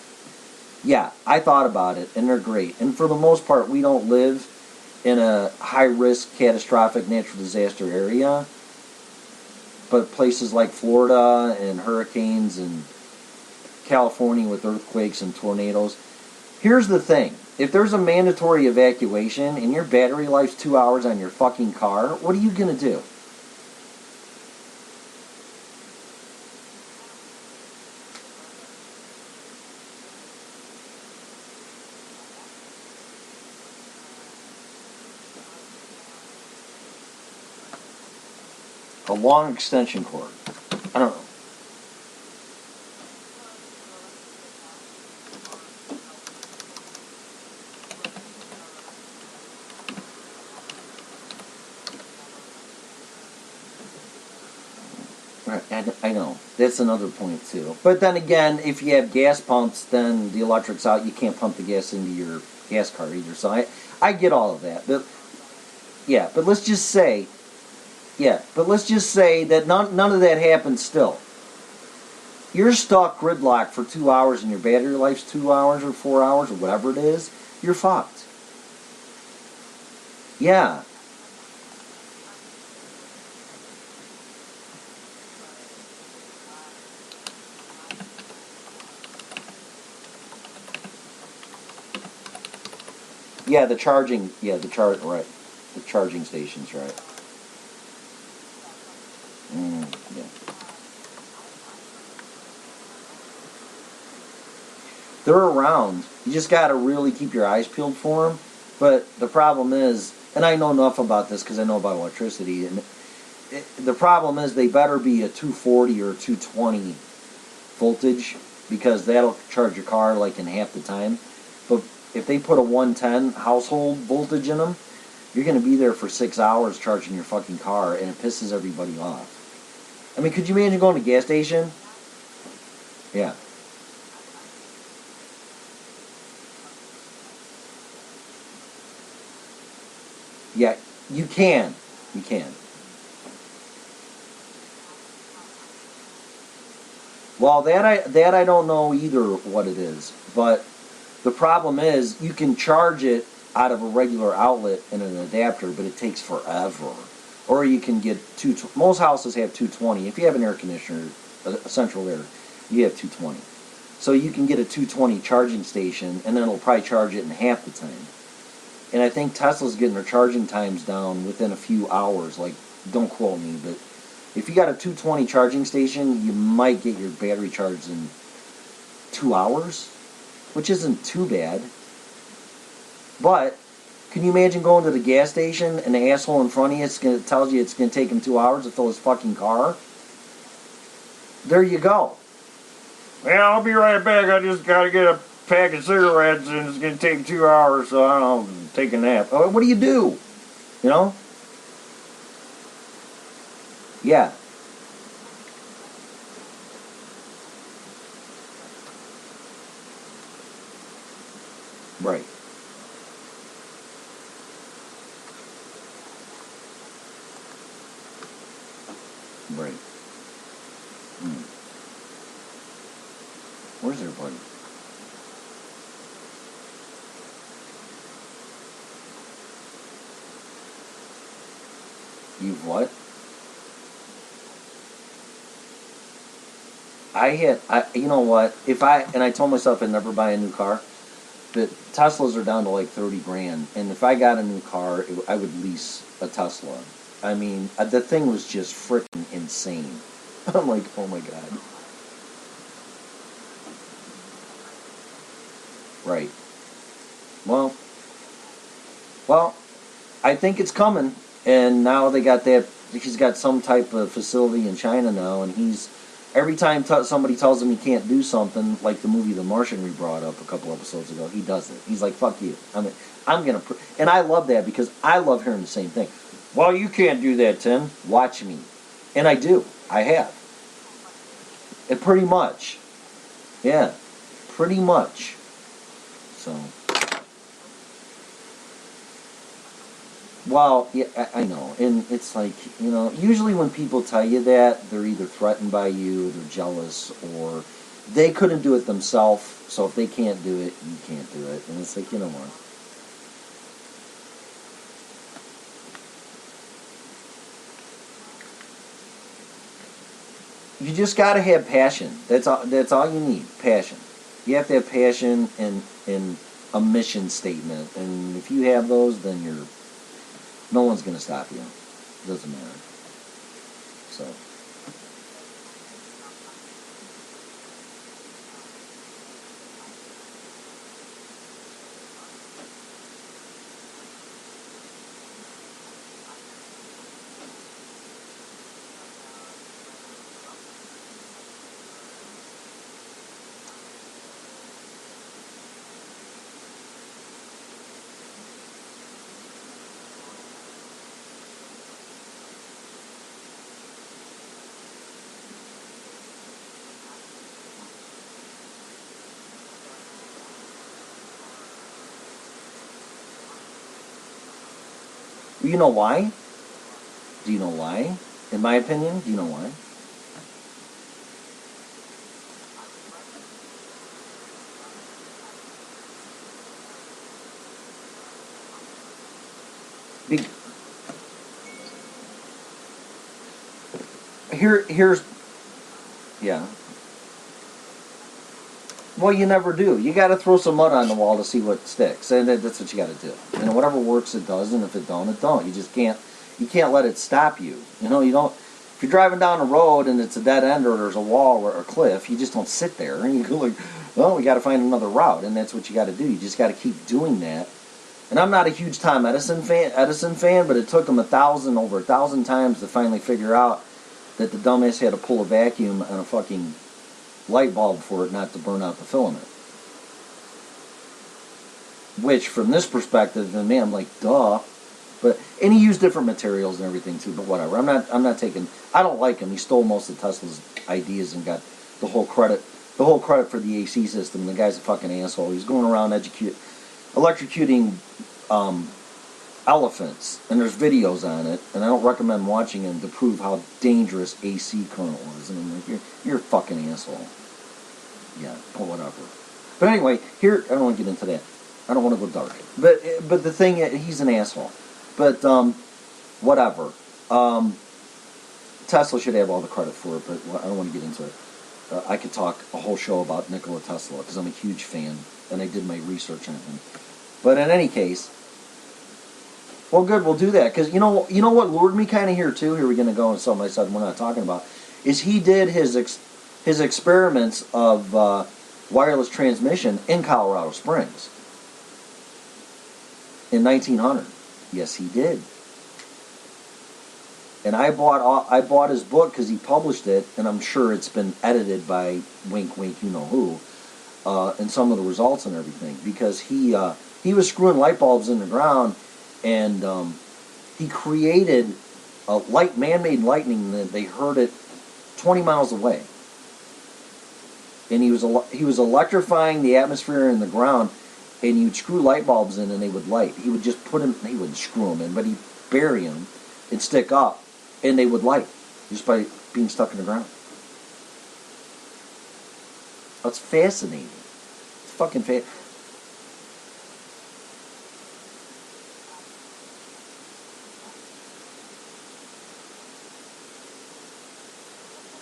Yeah, I thought about it, and they're great. And for the most part, we don't live in a high-risk, catastrophic natural disaster area. But places like Florida and hurricanes and California with earthquakes and tornadoes. Here's the thing. If there's a mandatory evacuation and your battery life's 2 hours on your fucking car, what are you going to do? A long extension cord. I don't know. I know. That's another point, too. But then again, if you have gas pumps, then the electric's out. You can't pump the gas into your gas car either. So I get all of that. But, yeah, but let's just say... Yeah, but let's just say that none of that happens still. You're stuck gridlocked for 2 hours and your battery life's 2 hours or 4 hours or whatever it is, you're fucked. Yeah. Yeah, the charging, right. The charging stations, right. Yeah. They're around. You just got to really keep your eyes peeled for them. But the problem is, and I know enough about this because I know about electricity, and the problem is they better be a 240 or 220 voltage because that'll charge your car like in half the time. But if they put a 110 household voltage in them, you're going to be there for 6 hours charging your fucking car, and it pisses everybody off. I mean, could you imagine going to a gas station? Yeah. Yeah, you can. You can. Well, that I don't know either what it is, but the problem is you can charge it out of a regular outlet in an adapter, but it takes forever. Or you can get most houses have 220. If you have an air conditioner, a central air, you have 220. So you can get a 220 charging station, and then it'll probably charge it in half the time. And I think Tesla's getting their charging times down within a few hours. Like, don't quote me, but if you got a 220 charging station, you might get your battery charged in 2 hours, which isn't too bad. But can you imagine going to the gas station and the asshole in front of you tells you it's going to take him 2 hours to fill his fucking car? There you go. Well, I'll be right back. I just got to get a pack of cigarettes and it's going to take 2 hours, so I don't know, take a nap. Oh, what do? You know? Yeah. Right. Right. Where's everybody? You've what? You know what? I told myself I'd never buy a new car, but Teslas are down to like 30 grand, and if I got a new car, I would lease a Tesla. I mean, the thing was just freaking insane. I'm like, oh my god. Right. Well, I think it's coming, and now they got that. He's got some type of facility in China now, and every time somebody tells him he can't do something, like the movie The Martian we brought up a couple episodes ago, he does it. He's like, fuck you. I'm gonna, and I love that because I love hearing the same thing. Well, you can't do that, Tim. Watch me. And I do. I have. Pretty much. Yeah, pretty much. So, well, yeah, I know. And it's like, usually when people tell you that, they're either threatened by you, they're jealous, or they couldn't do it themselves. So if they can't do it, you can't do it. And it's like, you know what? You just got to have passion. That's all. That's all you need. Passion. You have to have passion and a mission statement. And if you have those, then no one's going to stop you. It doesn't matter. So. You know why? Do you know why? In my opinion, do you know why? Be- here's yeah. Well, you never do. You got to throw some mud on the wall to see what sticks, and that's what you got to do. And whatever works, it does, and if it don't, it don't. You just can't. You can't let it stop you. You don't. If you're driving down a road and it's a dead end or there's a wall or a cliff, you just don't sit there and you go like, well, we got to find another route, and that's what you got to do. You just got to keep doing that. And I'm not a huge Tom Edison fan, but it took him over 1,000 times to finally figure out that the dumbass had to pull a vacuum on a fucking light bulb for it not to burn out the filament. Which, from this perspective, and man, I'm like, duh. And he used different materials and everything too. But whatever. I'm not taking. I don't like him. He stole most of Tesla's ideas and got the whole credit. The whole credit for the AC system. The guy's a fucking asshole. He's going around electrocuting elephants, and there's videos on it, and I don't recommend watching them to prove how dangerous AC current was. And I'm like, you're a fucking asshole. Yeah, or whatever. But anyway, here, I don't want to get into that. I don't want to go dark. But the thing, he's an asshole. But whatever. Tesla should have all the credit for it, but I don't want to get into it. I could talk a whole show about Nikola Tesla because I'm a huge fan, and I did my research on him. But in any case, well, good, we'll do that because you know what lured me kind of here too. Here we're going to go on something I said we're not talking about. Is he did his experiments of wireless transmission in Colorado Springs in 1900. Yes, he did. And I bought his book because he published it, and I'm sure it's been edited by wink wink you know who, and some of the results and everything because he was screwing light bulbs in the ground, and he created a man-made lightning that they heard it 20 miles away. And he was electrifying the atmosphere in the ground, and he would screw light bulbs in and they would light. He would just he wouldn't screw them in, but he'd bury them and stick up, and they would light just by being stuck in the ground. That's fascinating. It's fucking fascinating.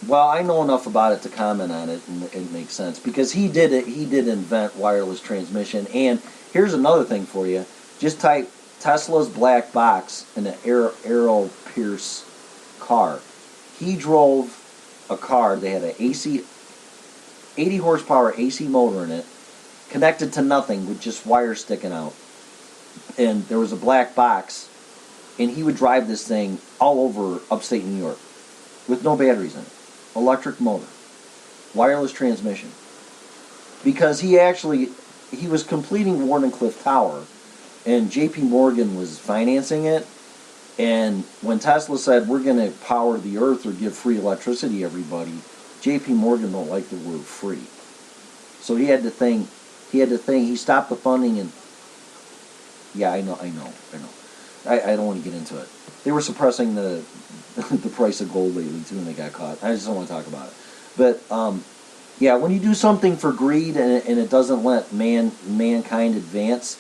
Well, I know enough about it to comment on it, and it makes sense because he did it. He did invent wireless transmission. And here's another thing for you: just type Tesla's black box in an Aero Pierce car. He drove a car. They had an 80 horsepower AC motor in it, connected to nothing with just wires sticking out. And there was a black box, and he would drive this thing all over upstate New York with no batteries in it. Electric motor, wireless transmission. Because he was completing Wardenclyffe Tower, and J.P. Morgan was financing it. And when Tesla said we're going to power the earth or give free electricity to everybody, J.P. Morgan don't like the word free. So he stopped the funding and, yeah, I know. I don't want to get into it. They were suppressing the the price of gold lately too, and they got caught. I just don't want to talk about it. But yeah, when you do something for greed and it doesn't let mankind advance,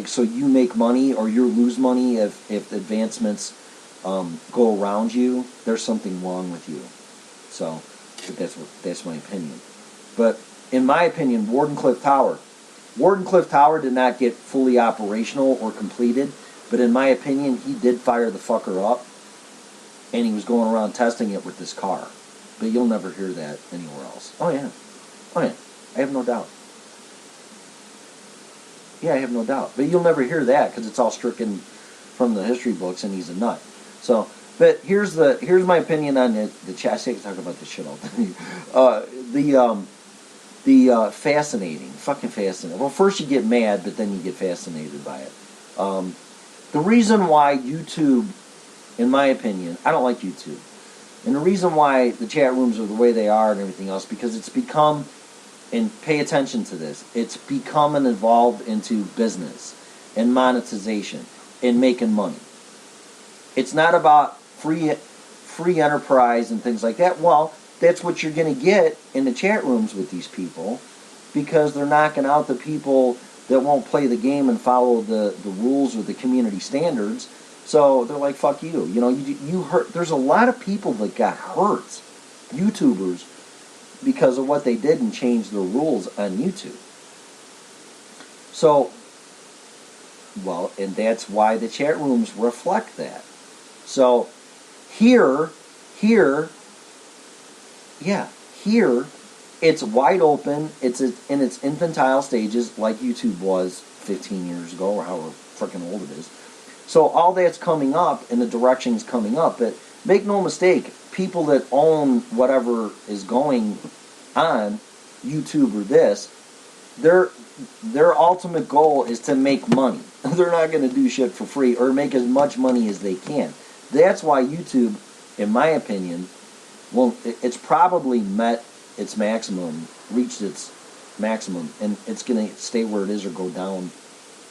so you make money or you lose money if advancements go around you, there's something wrong with you. So that's my opinion. But in my opinion, Wardenclyffe Tower did not get fully operational or completed, but in my opinion, he did fire the fucker up, and he was going around testing it with this car. But you'll never hear that anywhere else. Oh yeah. I have no doubt. Yeah, I have no doubt. But you'll never hear that because it's all stricken from the history books, and he's a nut. So, but here's my opinion on the chassis. I can talk about this shit all day. Fascinating, fucking fascinating. Well, first you get mad, but then you get fascinated by it. The reason why YouTube, in my opinion, I don't like YouTube. And the reason why the chat rooms are the way they are and everything else, because it's become, and pay attention to this, it's become and evolved into business and monetization and making money. It's not about free enterprise and things like that. Well, that's what you're going to get in the chat rooms with these people, because they're knocking out the people that won't play the game and follow the rules or the community standards. So they're like, fuck you. You know, you hurt. There's a lot of people that got hurt, YouTubers, because of what they did and changed the rules on YouTube. So, well, and that's why the chat rooms reflect that. So here, it's wide open. It's in its infantile stages, like YouTube was 15 years ago, or however freaking old it is. So all that's coming up, and the direction's coming up. But make no mistake, people that own whatever is going on, YouTube or this, their ultimate goal is to make money. They're not going to do shit for free or make as much money as they can. That's why YouTube, in my opinion, well, it's probably met its maximum, reached its maximum, and it's going to stay where it is or go down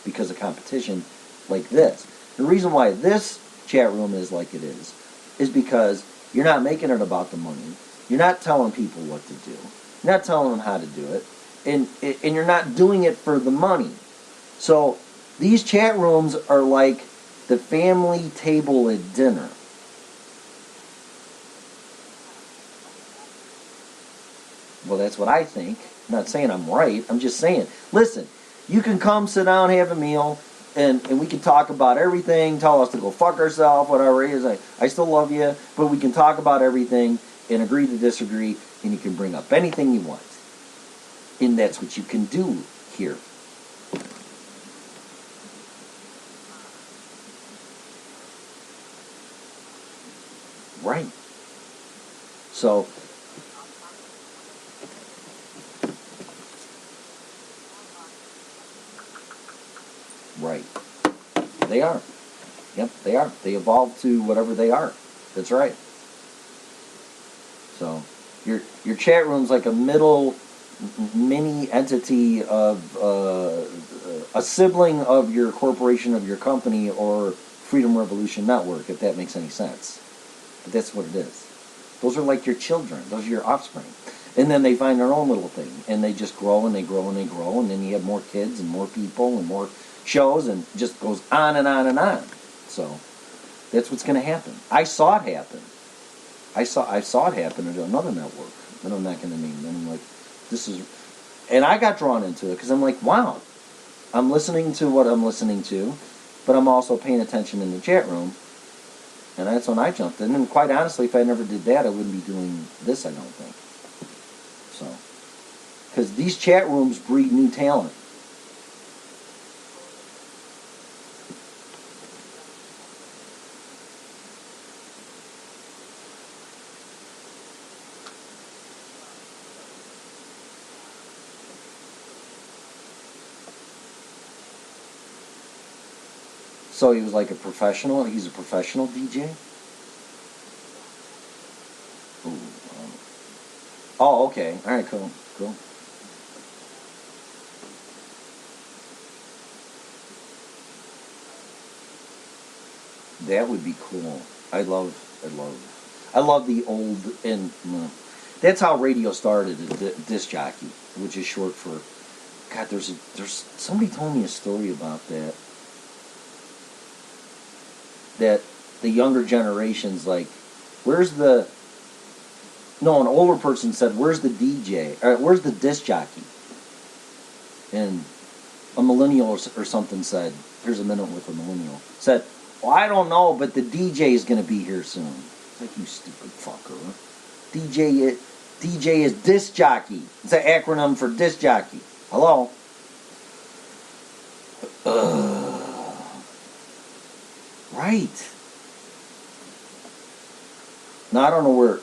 because of competition like this. The reason why this chat room is like it is because you're not making it about the money. You're not telling people what to do. You're not telling them how to do it. And you're not doing it for the money. So these chat rooms are like the family table at dinner. Well, that's what I think. I'm not saying I'm right. I'm just saying, listen, you can come, sit down, have a meal, and we can talk about everything, tell us to go fuck ourselves, whatever it is. I still love you, but we can talk about everything and agree to disagree, and you can bring up anything you want. And that's what you can do here. Right. So, right. They are. Yep, they are. They evolved to whatever they are. That's right. So, your chat room's like a middle mini entity of a sibling of your corporation, of your company, or Freedom Revolution Network, if that makes any sense. But that's what it is. Those are like your children. Those are your offspring. And then they find their own little thing, and they just grow and they grow and they grow, and then you have more kids and more people and more shows, and it just goes on and on and on. So that's what's going to happen. I saw it happen. I saw it happen at another network that I'm not going to name. I'm like, this is, and I got drawn into it because I'm like, wow, I'm listening to what I'm listening to, but I'm also paying attention in the chat room, and that's when I jumped in. And quite honestly, if I never did that, I wouldn't be doing this, I don't think. So, because these chat rooms breed new talent. So he was like a professional. He's a professional DJ. Ooh, Oh, okay. All right, cool, cool. That would be cool. I love the old and that's how radio started. A disc jockey, which is short for. God, there's somebody told me a story about that. That the younger generations like, where's the no, an older person said, "Where's the DJ? Where's the disc jockey?" And a millennial or something said, "Here's a minute with a millennial." Said, "Well, I don't know, but the DJ is going to be here soon." It's like, you stupid fucker. DJ is disc jockey. It's an acronym for disc jockey. Hello. Right. Now I don't know where.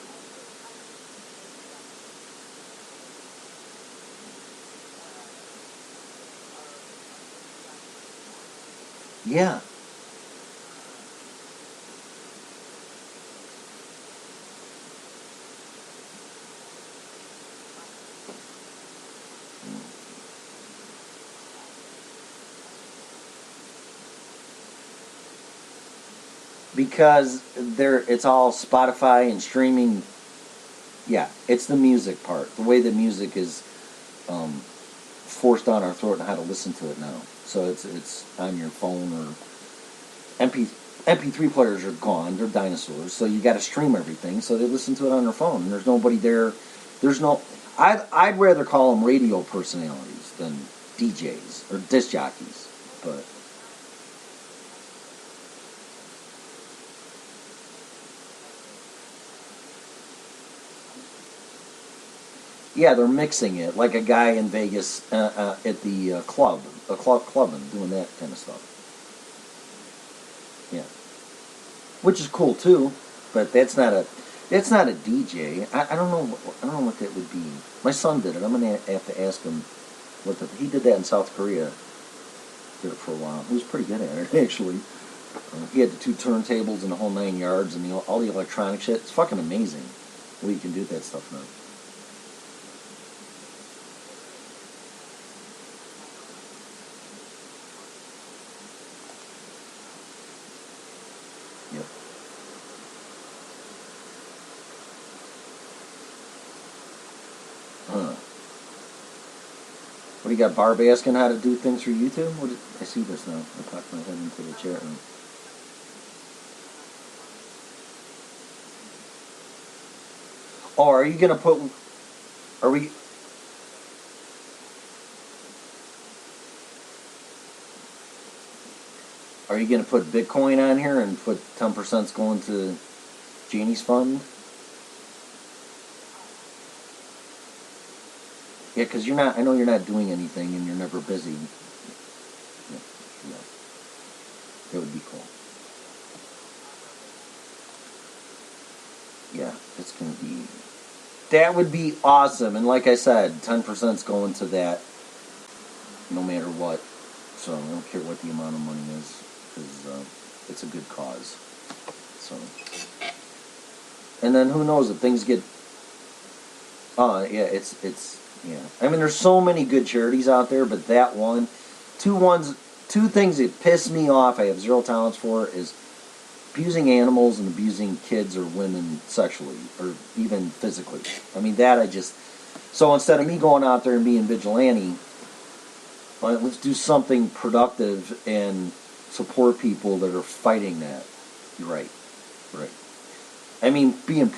Yeah. Because it's all Spotify and streaming. Yeah, it's the music part. The way that music is forced down our throat and how to listen to it now. So it's on your phone or MP MP3 players are gone. They're dinosaurs. So you got to stream everything. So they listen to it on their phone. And there's nobody there. There's no. I'd rather call them radio personalities than DJs or disc jockeys. But yeah, they're mixing it like a guy in Vegas at the clubbing, doing that kind of stuff. Yeah, which is cool too, but that's not a DJ. I don't know. I don't know what that would be. My son did it. I'm gonna have to ask him he did that in South Korea. Did it for a while. He was pretty good at it actually. He had the two turntables and the whole 9 yards and all the electronic shit. It's fucking amazing what you can do with that stuff now. Yep. Huh. What do you got, Barb asking how to do things through YouTube? I see this now. I popped my head into the chat room. Oh, are you gonna put? Are we? Are you gonna put Bitcoin on here and put 10% going to Janie's fund? Yeah, because you're not. I know you're not doing anything and you're never busy. Yeah, yeah, that would be cool. Yeah, it's gonna be. That would be awesome. And like I said, 10%'s going to that, no matter what. So I don't care what the amount of money is, because it's a good cause. So, and then who knows if things get. Yeah, it's yeah. I mean, there's so many good charities out there, but that one, two ones, two things that piss me off. I have zero tolerance for is abusing animals and abusing kids or women sexually or even physically. I mean, that I just. So instead of me going out there and being vigilante, let's do something productive and support people that are fighting that. You're right, right. I mean, being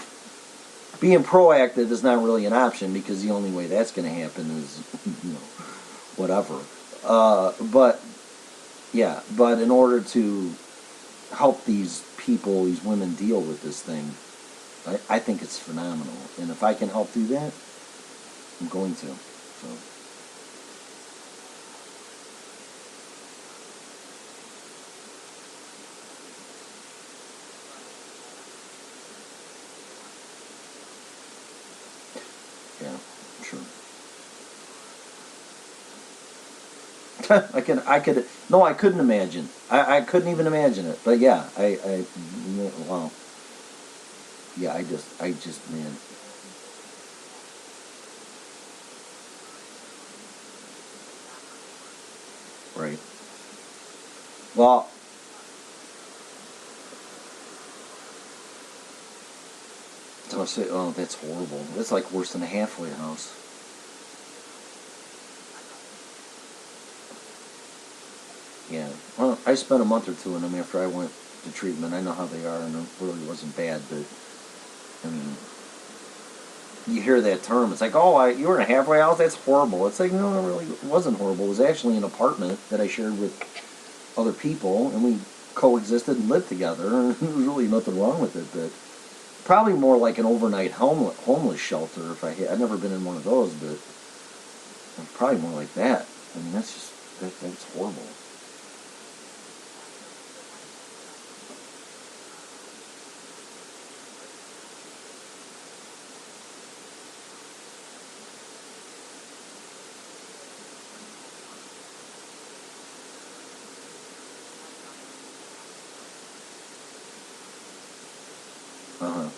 proactive is not really an option because the only way that's going to happen is, whatever. But yeah, but in order to help these people, these women deal with this thing, I think it's phenomenal. And if I can help do that, I'm going to. So. Yeah, sure. I could, no, I couldn't imagine. I couldn't even imagine it. But yeah, wow. Yeah, man. Right. Well, so I say, oh, that's horrible. That's like worse than a halfway house. Yeah. Well, I spent a month or two in them after I went to treatment. I know how they are, and it really wasn't bad, but I mean, you hear that term, it's like, oh, you were in a halfway house? That's horrible. It's like, no, it really wasn't horrible. It was actually an apartment that I shared with other people, and we coexisted and lived together, and there was really nothing wrong with it, but probably more like an overnight homeless shelter. If I've never been in one of those, but probably more like that. I mean, that's just, that's horrible. Uh-huh.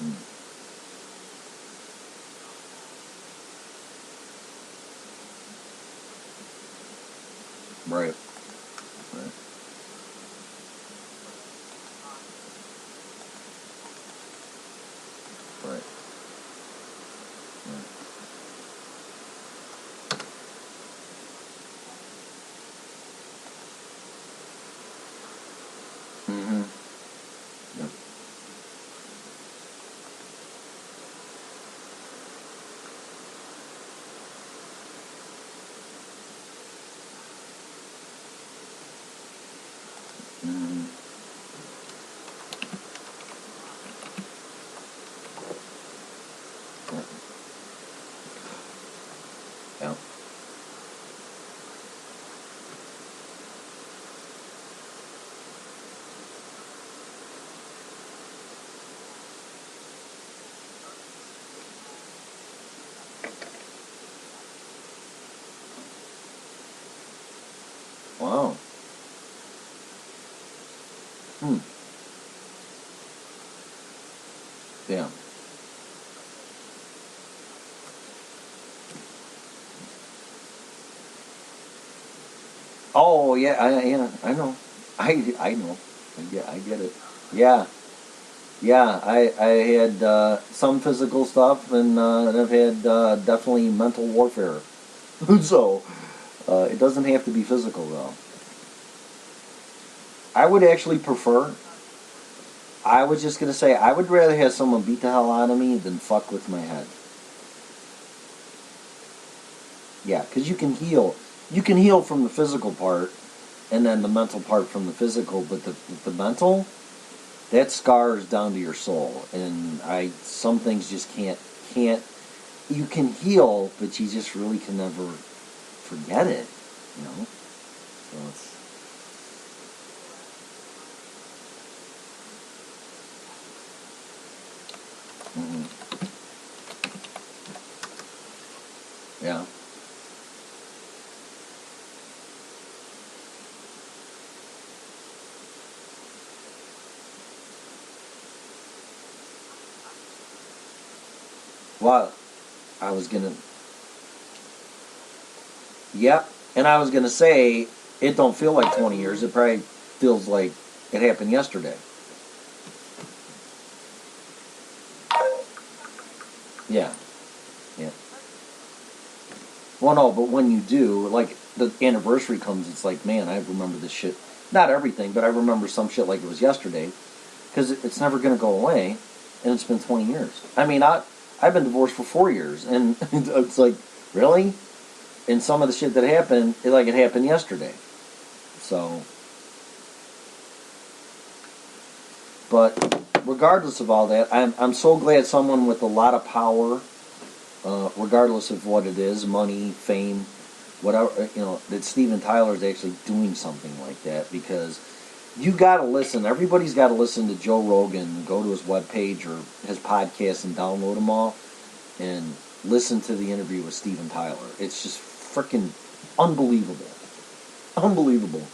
Mm. Right. Right. Right. Right. Mm-hmm. Yep. Mm-hmm. Yep. Yep. Wow. Hmm. Yeah. Oh, yeah, yeah, I know. I know. I get it. Yeah. Yeah, I had some physical stuff, and I've had definitely mental warfare. So, it doesn't have to be physical, though. I would actually prefer, I was just going to say, I would rather have someone beat the hell out of me than fuck with my head. Yeah, because you can heal. You can heal from the physical part, and then the mental part from the physical, but the mental, that scars down to your soul. And some things just can't, you can heal, but you just really can never forget it, you know? So it's, mhm. Yeah. Well, I was gonna, yep. And I was gonna say, it don't feel like 20 years. It probably feels like it happened yesterday. Yeah, yeah. Well, no, but when you do, like the anniversary comes, it's like, man, I remember this shit. Not everything, but I remember some shit like it was yesterday, because it's never gonna go away, and it's been 20 years. I mean, I've been divorced for 4 years, and it's like, really? And some of the shit that happened, it happened yesterday. So, but regardless of all that, I'm so glad someone with a lot of power, regardless of what it is, money, fame, whatever, that Steven Tyler is actually doing something like that, because you got to listen. Everybody's got to listen to Joe Rogan, go to his webpage or his podcast and download them all and listen to the interview with Steven Tyler. It's just freaking unbelievable. Unbelievable.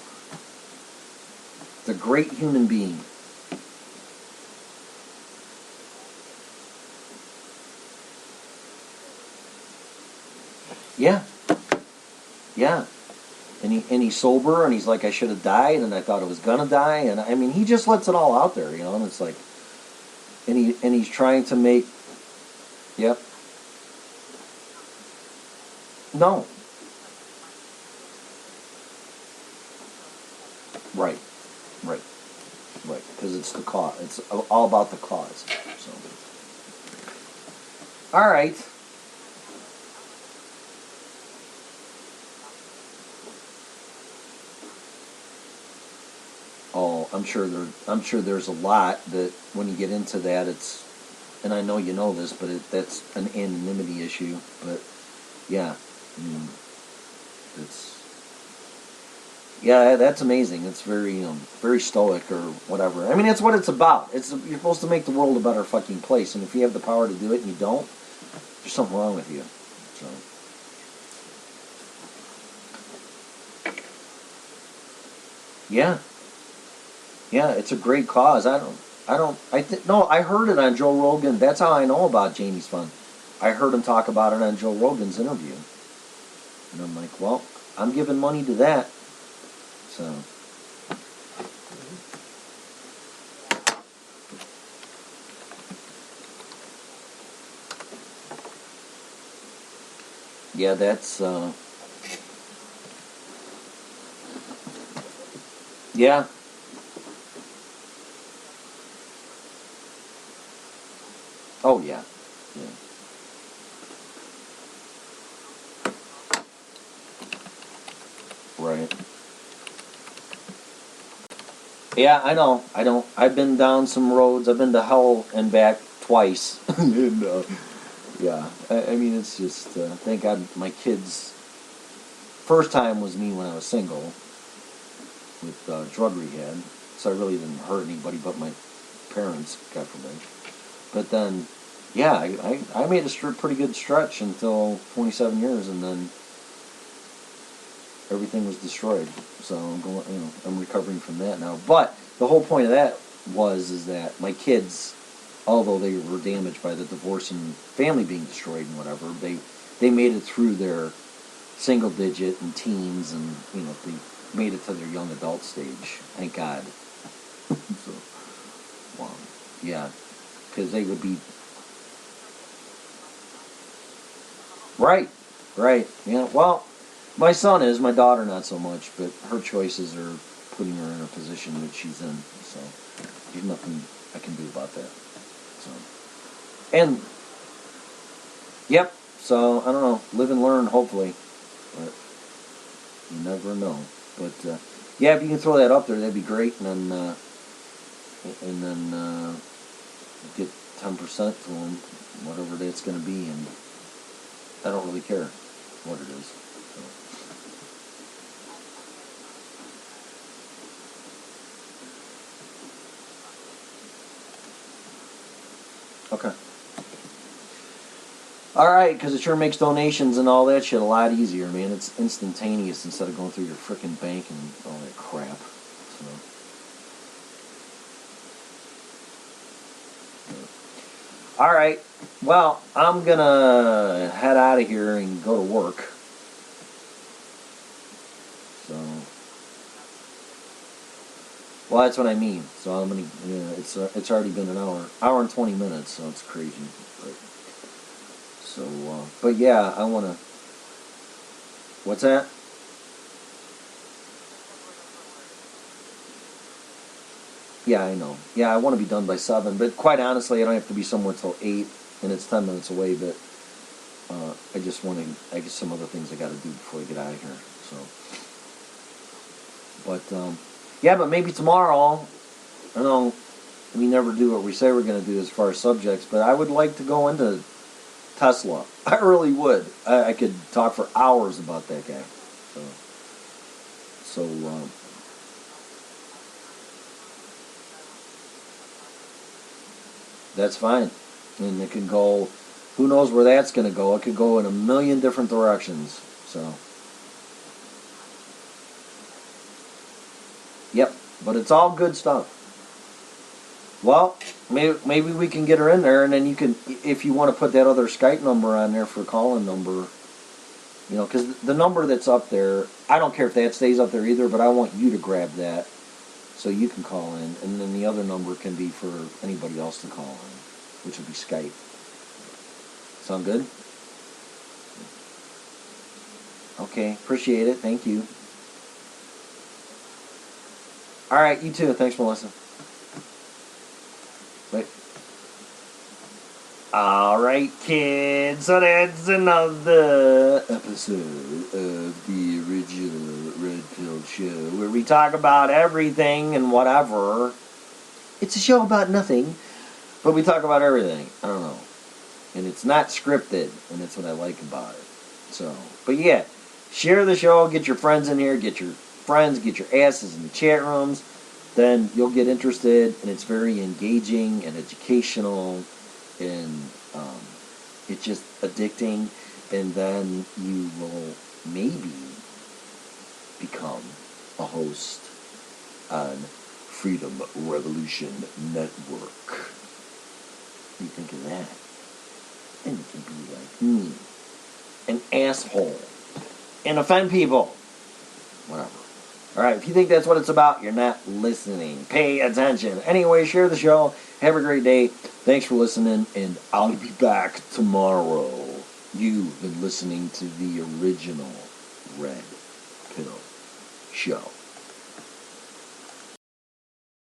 just a great human being. Yeah. Yeah. And he's sober, and he's like, I should have died, and I thought I was gonna die, and I mean, he just lets it all out there, you know. And it's like, and he's trying to make, yep, no, right, right, right, because it's the cause. It's all about the cause. So, all right. Oh, I'm sure there's a lot that when you get into that, it's, and I know you know this, but that's an anonymity issue. But yeah, I mean, it's, yeah, that's amazing. It's very very stoic or whatever. I mean, it's what it's about. It's, you're supposed to make the world a better fucking place, and if you have the power to do it and you don't, there's something wrong with you. So. Yeah, yeah, it's a great cause. No, I heard it on Joe Rogan. That's how I know about Janie's Fund. I heard him talk about it on Joe Rogan's interview. And I'm like, well, I'm giving money to that. So, yeah, that's, yeah, oh, yeah, yeah, right. Yeah, I know. I've been down some roads. I've been to hell and back twice. And, yeah, I mean, it's just, thank God my kids, first time was me when I was single with drug rehab. So I really didn't hurt anybody but my parents, God forbid. But then, yeah, I made a pretty good stretch until 27 years, and then everything was destroyed. So I'm going, I'm recovering from that now. But the whole point of that is that my kids, although they were damaged by the divorce and family being destroyed and whatever, they made it through their single digit and teens, and they made it to their young adult stage. Thank God. So, well, yeah, because they would be right, right. Yeah. Well, my son is, my daughter not so much, but her choices are putting her in a position that she's in. So there's nothing I can do about that. So, and yep. So I don't know. Live and learn, hopefully, but you never know. But yeah, if you can throw that up there, that'd be great. And then get 10% to them, whatever that's going to be, and I don't really care what it is. So. Okay. All right, because it sure makes donations and all that shit a lot easier, man. It's instantaneous instead of going through your frickin' bank and all that crap. So. All right. Well, I'm gonna head out of here and go to work. So. Well, that's what I mean. So I'm gonna. It's already been an hour and 20 minutes. So it's crazy. But, so, but yeah, I wanna. What's that? Yeah, I know. Yeah, I want to be done by 7, but quite honestly, I don't have to be somewhere till 8, and it's 10 minutes away. But I just want to. I guess some other things I got to do before I get out of here. So, but yeah, but maybe tomorrow. I know we never do what we say we're going to do as far as subjects, but I would like to go into Tesla. I really would. I could talk for hours about that guy. So that's fine. And it can go, who knows where that's going to go. It could go in a million different directions. So, yep. But it's all good stuff. Well, maybe we can get her in there, and then you can, if you want to put that other Skype number on there for calling number, you know, because the number that's up there, I don't care if that stays up there either, but I want you to grab that so you can call in, and then the other number can be for anybody else to call in, which would be Skype. Sound good? Okay, appreciate it. Thank you. All right, you too. Thanks, Melissa. Wait. All right, kids. So that's another episode of the original Red Pill Show, where we talk about everything and whatever. It's a show about nothing, but we talk about everything. I don't know. And it's not scripted, and that's what I like about it. So, but yeah, share the show, get your friends in here, get your friends, get your asses in the chat rooms, then you'll get interested, and it's very engaging and educational, and it's just addicting, and then you will maybe become a host on Freedom Revolution Network. What do you think of that? Then you can be like me, an asshole, and offend people. Whatever. Alright, if you think that's what it's about, you're not listening. Pay attention. Anyway, share the show. Have a great day. Thanks for listening, and I'll be back tomorrow. You've been listening to the original Red Pill Show.